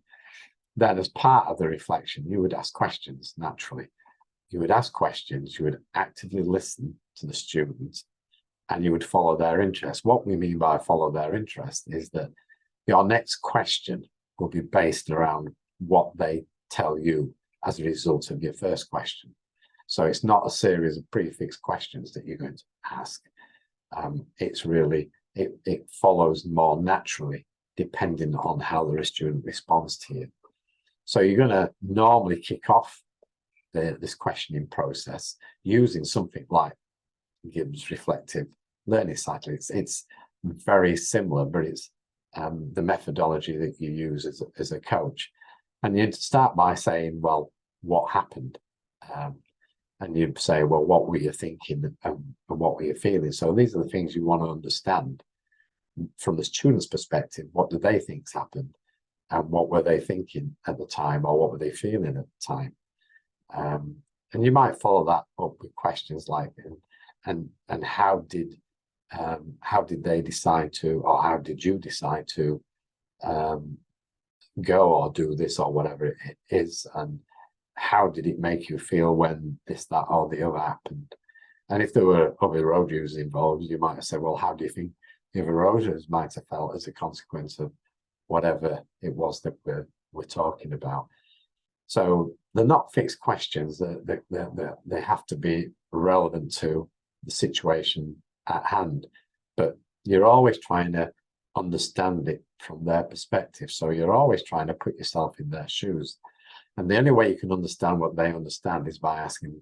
Then as part of the reflection, you would ask questions naturally. You would ask questions, you would actively listen to the students, and you would follow their interest. What we mean by follow their interest is that your next question will be based around what they tell you as a result of your first question. So it's not a series of prefix questions that you're going to ask. It's really, it follows more naturally depending on how the student responds to you. So you're going to normally kick off this questioning process using something like Gibbs reflective learning cycle. It's very similar, but it's the methodology that you use as a coach. And you start by saying, well, what happened? And you say, well, what were you thinking and what were you feeling? So these are the things you want to understand from the student's perspective. What do they think's happened? And what were they thinking at the time, or what were they feeling at the time? And you might follow that up with questions like, and how did they decide to, or how did you decide to go or do this or whatever it is, and how did it make you feel when this, that, or the other happened? And if there were other road users involved, you might have said, well, how do you think the other road users might have felt as a consequence of whatever it was that we're talking about? So they're not fixed questions. They have to be relevant to the situation at hand, but you're always trying to understand it from their perspective. So you're always trying to put yourself in their shoes. And the only way you can understand what they understand is by asking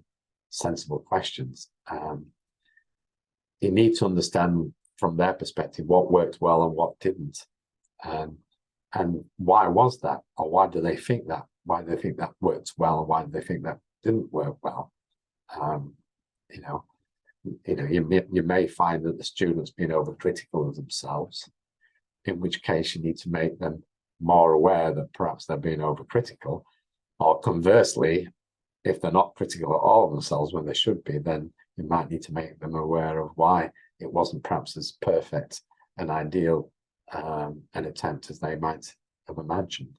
sensible questions. You need to understand from their perspective what worked well and what didn't. And why was that? Or why do they think that? Why do they think that worked well? And why do they think that didn't work well? You may find that the student's been overcritical of themselves, in which case you need to make them more aware that perhaps they're being overcritical. Or conversely, if they're not critical at all of themselves when they should be, then you might need to make them aware of why it wasn't perhaps as perfect and ideal an attempt as they might have imagined.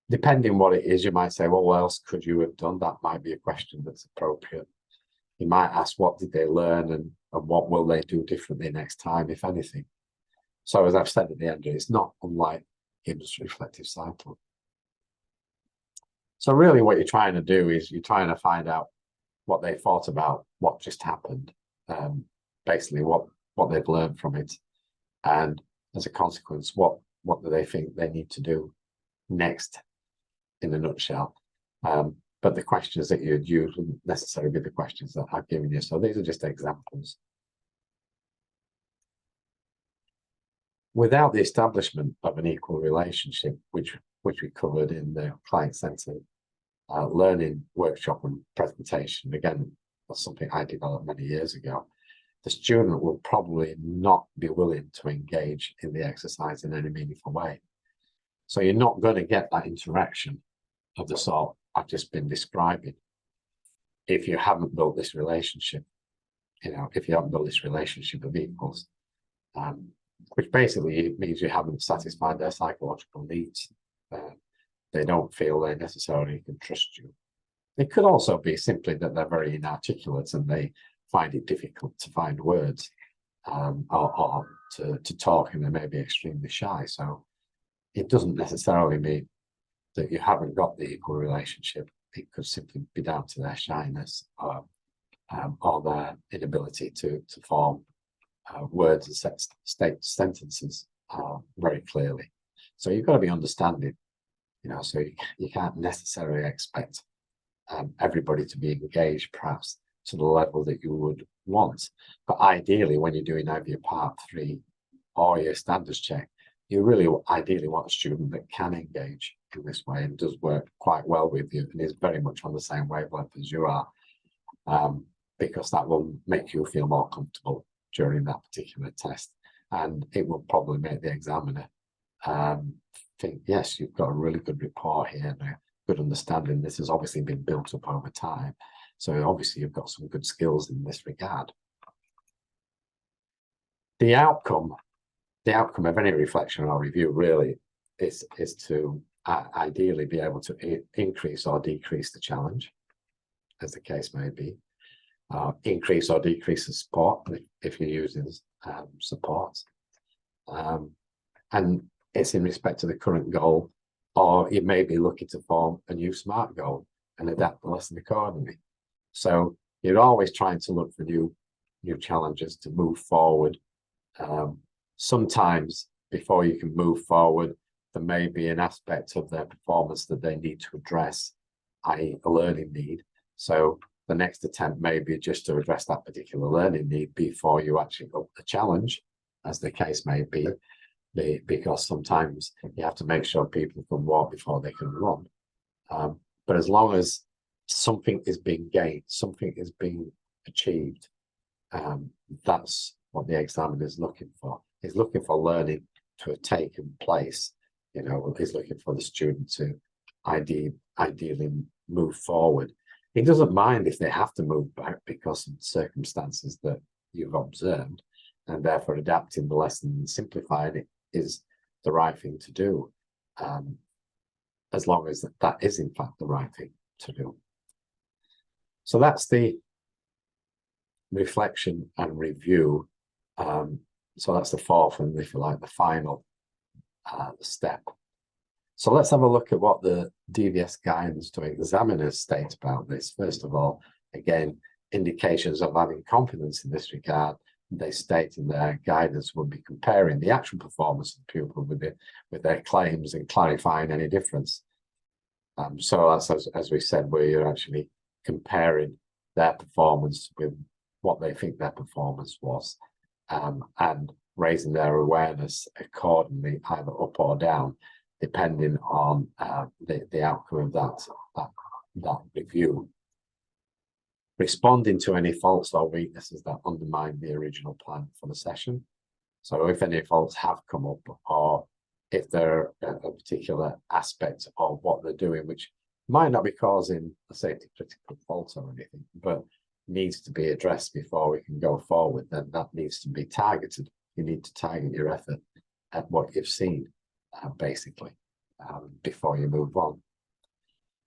Depending what it is, you might say, well, what else could you have done? That might be a question that's appropriate. You might ask, what did they learn, and what will they do differently next time, if anything? So as I've said at the end, it's not unlike Gibbs reflective cycle. So really what you're trying to do is you're trying to find out what they thought about what just happened, basically what they've learned from it, and as a consequence, what do they think they need to do next, in a nutshell. But the questions that you'd use wouldn't necessarily be the questions that I've given you. So these are just examples. Without the establishment of an equal relationship, which we covered in the client-centered learning workshop and presentation, again, that's something I developed many years ago, the student will probably not be willing to engage in the exercise in any meaningful way. So you're not going to get that interaction of the sort I've just been describing if you haven't built this relationship, if you haven't built this relationship of equals, which basically means you haven't satisfied their psychological needs. They don't feel they necessarily can trust you. It could also be simply that they're very inarticulate and they find it difficult to find words or to talk, and they may be extremely shy. So it doesn't necessarily mean that you haven't got the equal relationship. It could simply be down to their shyness or their inability to form words and state sentences very clearly. So you've got to be understanding, so you can't necessarily expect everybody to be engaged perhaps to the level that you would want. But ideally, when you're doing either your part 3 or your standards check, you really ideally want a student that can engage in this way and does work quite well with you and is very much on the same wavelength as you are, because that will make you feel more comfortable during that particular test, and it will probably make the examiner think, yes, you've got a really good rapport here and a good understanding. This has obviously been built up over time, so obviously you've got some good skills in this regard. The outcome of any reflection or review really is to ideally be able to increase or decrease the challenge, as the case may be, increase or decrease the support if you're using support, and it's in respect to the current goal, or you may be looking to form a new SMART goal and adapt the lesson accordingly. So you're always trying to look for new challenges to move forward. Sometimes before you can move forward, there may be an aspect of their performance that they need to address, i.e. a learning need. So the next attempt may be just to address that particular learning need before you actually up the challenge, as the case may be, because sometimes you have to make sure people can walk before they can run. But as long as something is being gained, something is being achieved, that's what the examiner is looking for. He's looking for learning to have taken place. You know, he's looking for the student to ideally move forward. He doesn't mind if they have to move back because of circumstances that you've observed, and therefore adapting the lesson and simplifying it is the right thing to do, as long as that is in fact the right thing to do. So that's the reflection and review. So that's the fourth and, if you like, the final step. So let's have a look at what the DVS guidance to examiners states about this. First of all, again, indications of having confidence in this regard. They state in their guidance would be comparing the actual performance of the pupil with their claims and clarifying any difference. So as we said, where you're actually comparing their performance with what they think their performance was, and raising their awareness accordingly, either up or down, depending on the outcome of that review. Responding to any faults or weaknesses that undermine the original plan for the session. So if any faults have come up, or if there are a particular aspect of what they're doing which might not be causing a safety critical fault or anything, but needs to be addressed before we can go forward, then that needs to be targeted. You need to target your effort at what you've seen, basically, before you move on.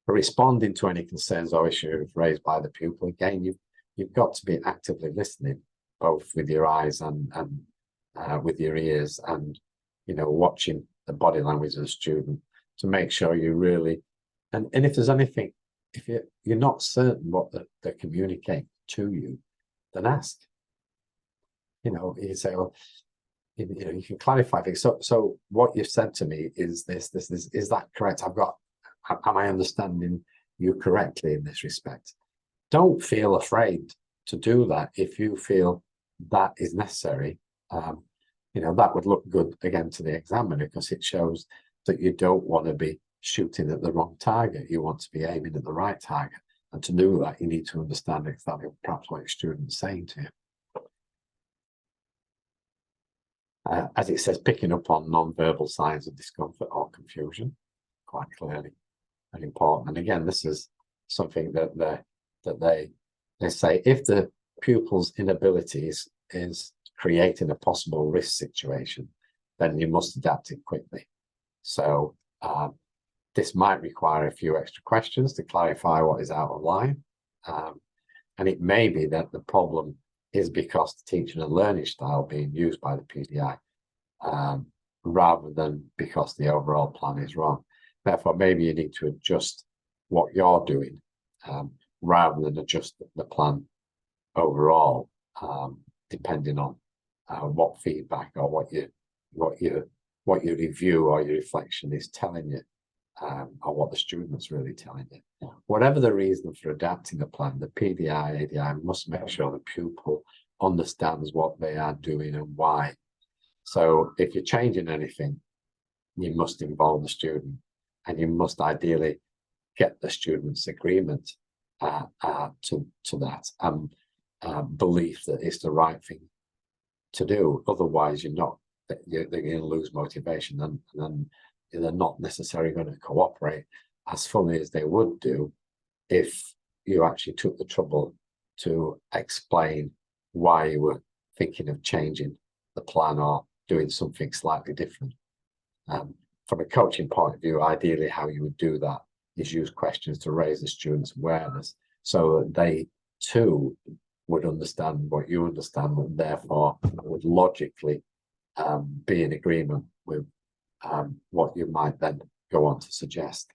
Responding to any concerns or issues raised by the pupil, again, you've got to be actively listening, both with your eyes and with your ears, and watching the body language of the student to make sure you really, and if there's anything, if you're not certain what they're communicating to you, then ask. You say, well, you can clarify things. So what you've said to me is this, is that correct? Am I understanding you correctly in this respect? Don't feel afraid to do that if you feel that is necessary. That would look good again to the examiner, because it shows that you don't want to be shooting at the wrong target. You want to be aiming at the right target. And to do that, you need to understand exactly perhaps what your student's saying to you. As it says, picking up on non-verbal signs of discomfort or confusion, quite clearly and important. And again, this is something that they say, if the pupil's inabilities is creating a possible risk situation, then you must adapt it quickly. So this might require a few extra questions to clarify what is out of line. And it may be that the problem is because the teaching and learning style being used by the PDI, rather than because the overall plan is wrong. Therefore, maybe you need to adjust what you're doing, rather than adjust the plan overall, depending on what feedback or what your review or your reflection is telling you, or what the student's really telling you. Whatever the reason for adapting the plan, the PDI, ADI must make sure the pupil understands what they are doing and why. So if you're changing anything, you must involve the student, and you must ideally get the student's agreement to that, and belief that it's the right thing to do. Otherwise, they're going to lose motivation, and then they're not necessarily going to cooperate as fully as they would do if you actually took the trouble to explain why you were thinking of changing the plan or doing something slightly different. From a coaching point of view, ideally how you would do that is use questions to raise the students' awareness so that they too would understand what you understand and therefore would logically be in agreement with what you might then go on to suggest.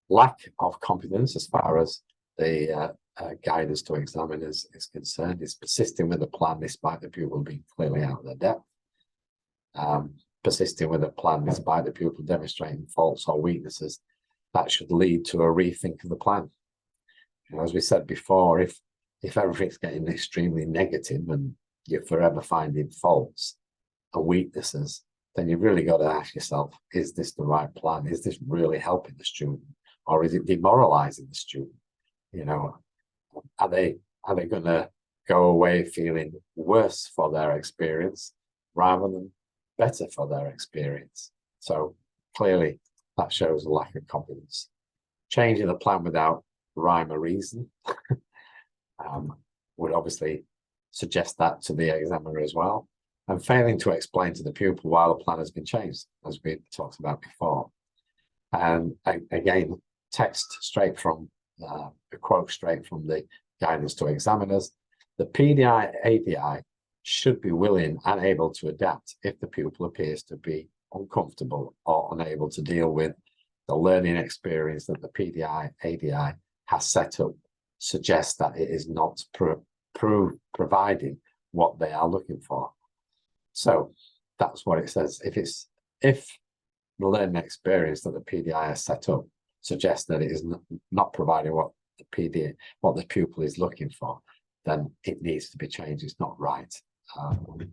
Lack of confidence as far as the guidance to examiners is concerned is persisting with a plan despite the pupil being clearly out of their depth. Persisting with a plan despite the pupil demonstrating faults or weaknesses, that should lead to a rethink of the plan. As we said before, if everything's getting extremely negative and you're forever finding faults and weaknesses, then you've really got to ask yourself, is this the right plan? Is this really helping the student, or is it demoralizing the student? Are they going to go away feeling worse for their experience rather than better for their experience? So clearly that shows a lack of confidence. Changing the plan without rhyme or reason would obviously suggest that to the examiner as well, and failing to explain to the pupil why the plan has been changed, as we talked about before. And again, text straight from a quote straight from the guidance to examiners: the PDI ADI should be willing and able to adapt if the pupil appears to be uncomfortable or unable to deal with the learning experience that the PDI ADI has set up, suggests that it is not providing what they are looking for. So that's what it says. If the learning experience that the PDI has set up suggests that it is not providing what the pupil is looking for, then it needs to be changed. It's not right.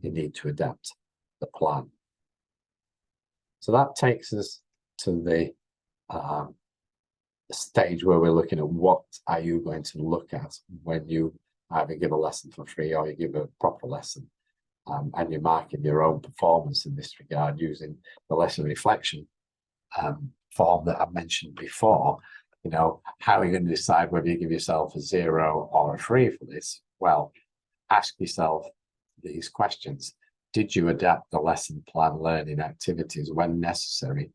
You need to adapt the plan. So that takes us to the stage where we're looking at what are you going to look at when you either give a lesson for free or you give a proper lesson, and you're marking your own performance in this regard using the lesson reflection form that I mentioned before. How are you going to decide whether you give yourself a 0 or a 3 for this? Well, ask yourself these questions. Did you adapt the lesson plan learning activities when necessary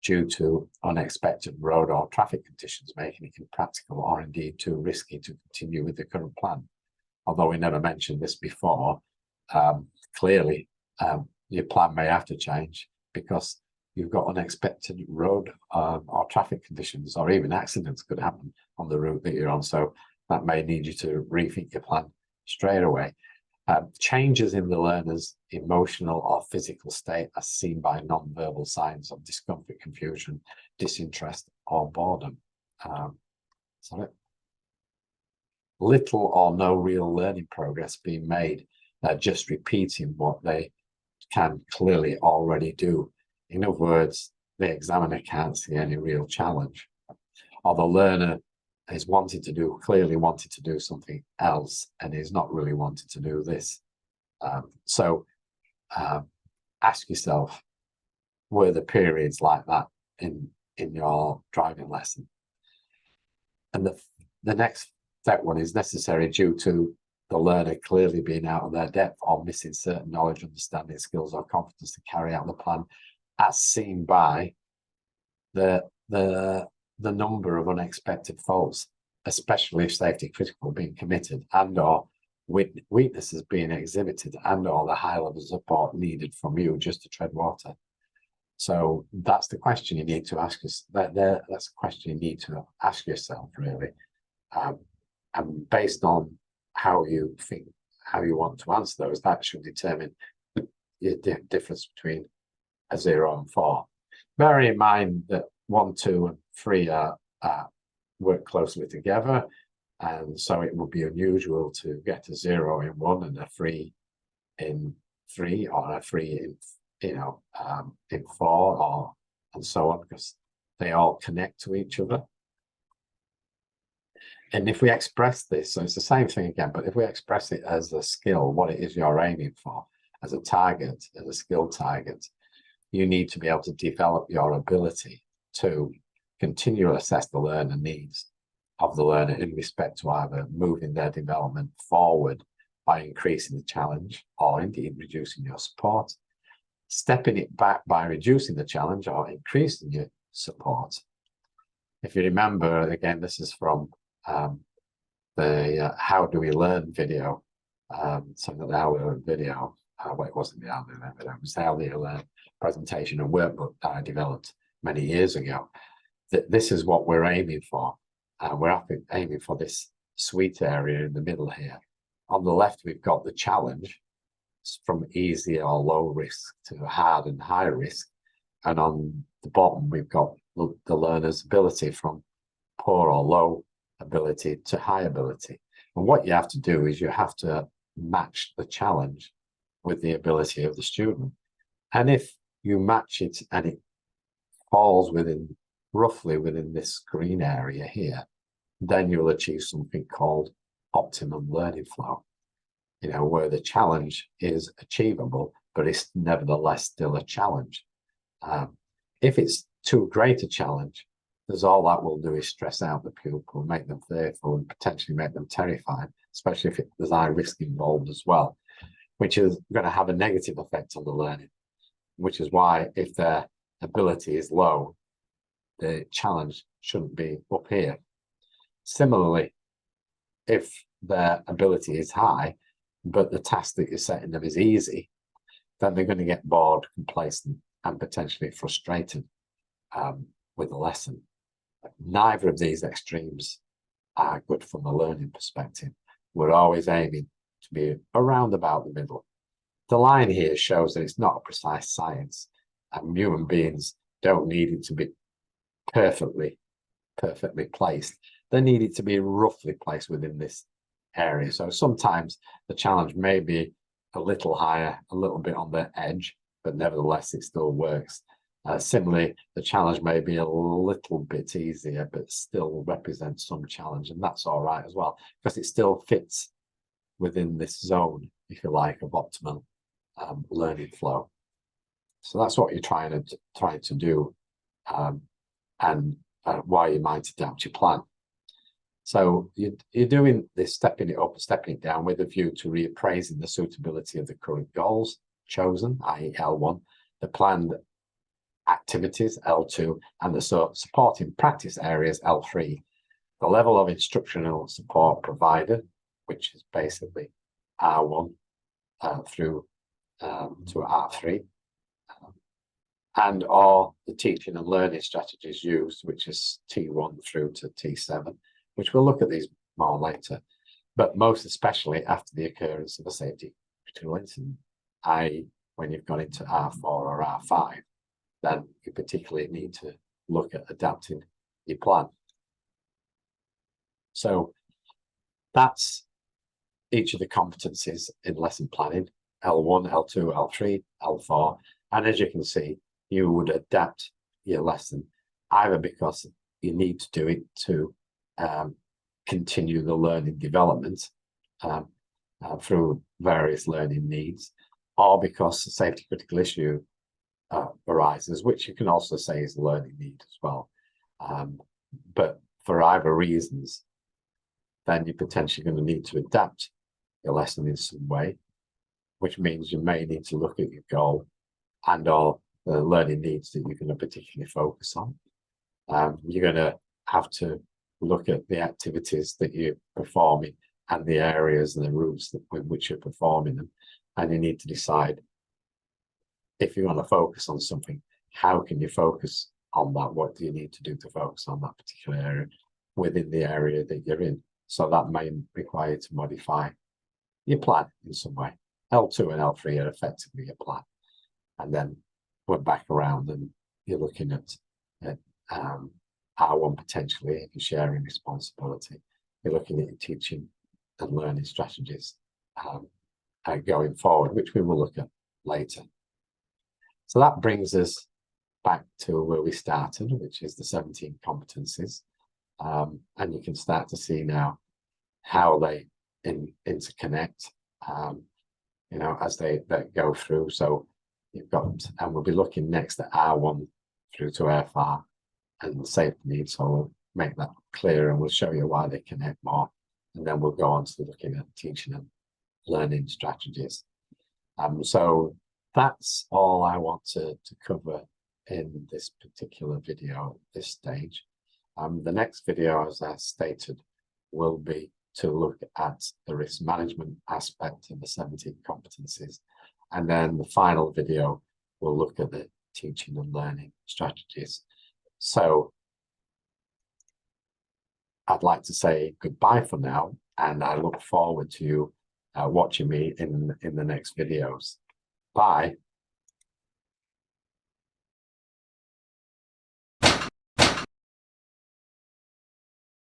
due to unexpected road or traffic conditions making it impractical or indeed too risky to continue with the current plan? Although we never mentioned this before, clearly your plan may have to change because you've got unexpected road or traffic conditions, or even accidents could happen on the route that you're on. So that may need you to rethink your plan straight away. Changes in the learner's emotional or physical state are seen by non-verbal signs of discomfort, confusion, disinterest, or boredom. Little or no real learning progress being made, just repeating what they can clearly already do. In other words, the examiner can't see any real challenge, or the learner is clearly wanted to do something else and is not really wanted to do this. Ask yourself, were there periods like that in your driving lesson? And the next step one is necessary due to the learner clearly being out of their depth or missing certain knowledge, understanding, skills, or competence to carry out the plan, as seen by the number of unexpected faults, especially if safety critical, being committed and or weaknesses being exhibited and or the high level of support needed from you just to tread water. So that's the question you need to ask us. That's a question you need to ask yourself, really. And based on how you want to answer those, that should determine the difference between a 0 and 4. Bear in mind that 1, 2, and 3 work closely together, and so it would be unusual to get a 0 in 1 and a 3 in 3, or a 3 in 4, and so on, because they all connect to each other. And if we express this, so it's the same thing again, but if we express it as a skill, what it is you're aiming for, as a target, as a skill target, you need to be able to develop your ability to continue to assess the learner needs of the learner in respect to either moving their development forward by increasing the challenge or indeed reducing your support, stepping it back by reducing the challenge or increasing your support. If you remember, again, this is from the How Do We Learn video, some of the How Do We Learn video. Well, it wasn't the How Do We Learn video, it was the How Do We Learn presentation and workbook that I developed many years ago. This is what we're aiming for. We're aiming for this sweet area in the middle here. On the left, we've got the challenge from easy or low risk to hard and high risk. And on the bottom, we've got the learner's ability from poor or low ability to high ability. And what you have to do is you have to match the challenge with the ability of the student. And if you match it and it falls roughly within this green area here, then you'll achieve something called optimum learning flow, where the challenge is achievable, but it's nevertheless still a challenge. If it's too great a challenge, all that will do is stress out the pupil, make them fearful, and potentially make them terrified, especially if there's high risk involved as well, which is going to have a negative effect on the learning, which is why if their ability is low, the challenge shouldn't be up here. Similarly, if their ability is high, but the task that you're setting them is easy, then they're going to get bored, complacent, and potentially frustrated with the lesson. Neither of these extremes are good from a learning perspective. We're always aiming to be around about the middle. The line here shows that it's not a precise science, and human beings don't need it to be perfectly placed. They need it to be roughly placed within this area. So sometimes the challenge may be a little higher, a little bit on the edge, but nevertheless it still works. Similarly, the challenge may be a little bit easier, but still represents some challenge, and that's all right as well, because it still fits within this zone, if you like, of optimal learning flow. So that's what you're trying to do, and why you might adapt your plan. So you're doing this, stepping it up and stepping it down with a view to reappraising the suitability of the current goals chosen, i.e. L1, the planned activities, L2, and the supporting practice areas, L3, the level of instructional support provided, which is basically R1 through to R3, and or the teaching and learning strategies used, which is T1 through to T7, which we'll look at these more later, but most especially after the occurrence of a safety critical incident, i.e. when you've gone into R4 or R5, then you particularly need to look at adapting your plan. So that's each of the competencies in lesson planning, L1, L2, L3, L4, and as you can see, you would adapt your lesson either because you need to do it to continue the learning development through various learning needs, or because a safety critical issue arises, which you can also say is a learning need as well. But for either reasons, then you're potentially going to need to adapt your lesson in some way, which means you may need to look at your goal and or the learning needs that you're going to particularly focus on. You're going to have to look at the activities that you're performing and the areas and the routes with which you're performing them, and you need to decide if you want to focus on something, how can you focus on that? What do you need to do to focus on that particular area within the area that you're in? So that may require you to modify your plan in some way. L2 and L3 are effectively your plan. And then we're back around and you're looking at R1 potentially, if you're sharing responsibility. You're looking at your teaching and learning strategies going forward, which we will look at later. So that brings us back to where we started, which is the 17 competencies. And you can start to see now how they interconnect, as they go through. So you've got, and we'll be looking next at R1 through to FR and safety needs. So we'll make that clear and we'll show you why they connect more. And then we'll go on to looking at teaching and learning strategies. So that's all I want to cover in this particular video at this stage. The next video, as I stated, will be to look at the risk management aspect of the 17 competencies. And then the final video will look at the teaching and learning strategies. So I'd like to say goodbye for now, and I look forward to you watching me in the next videos. Bye.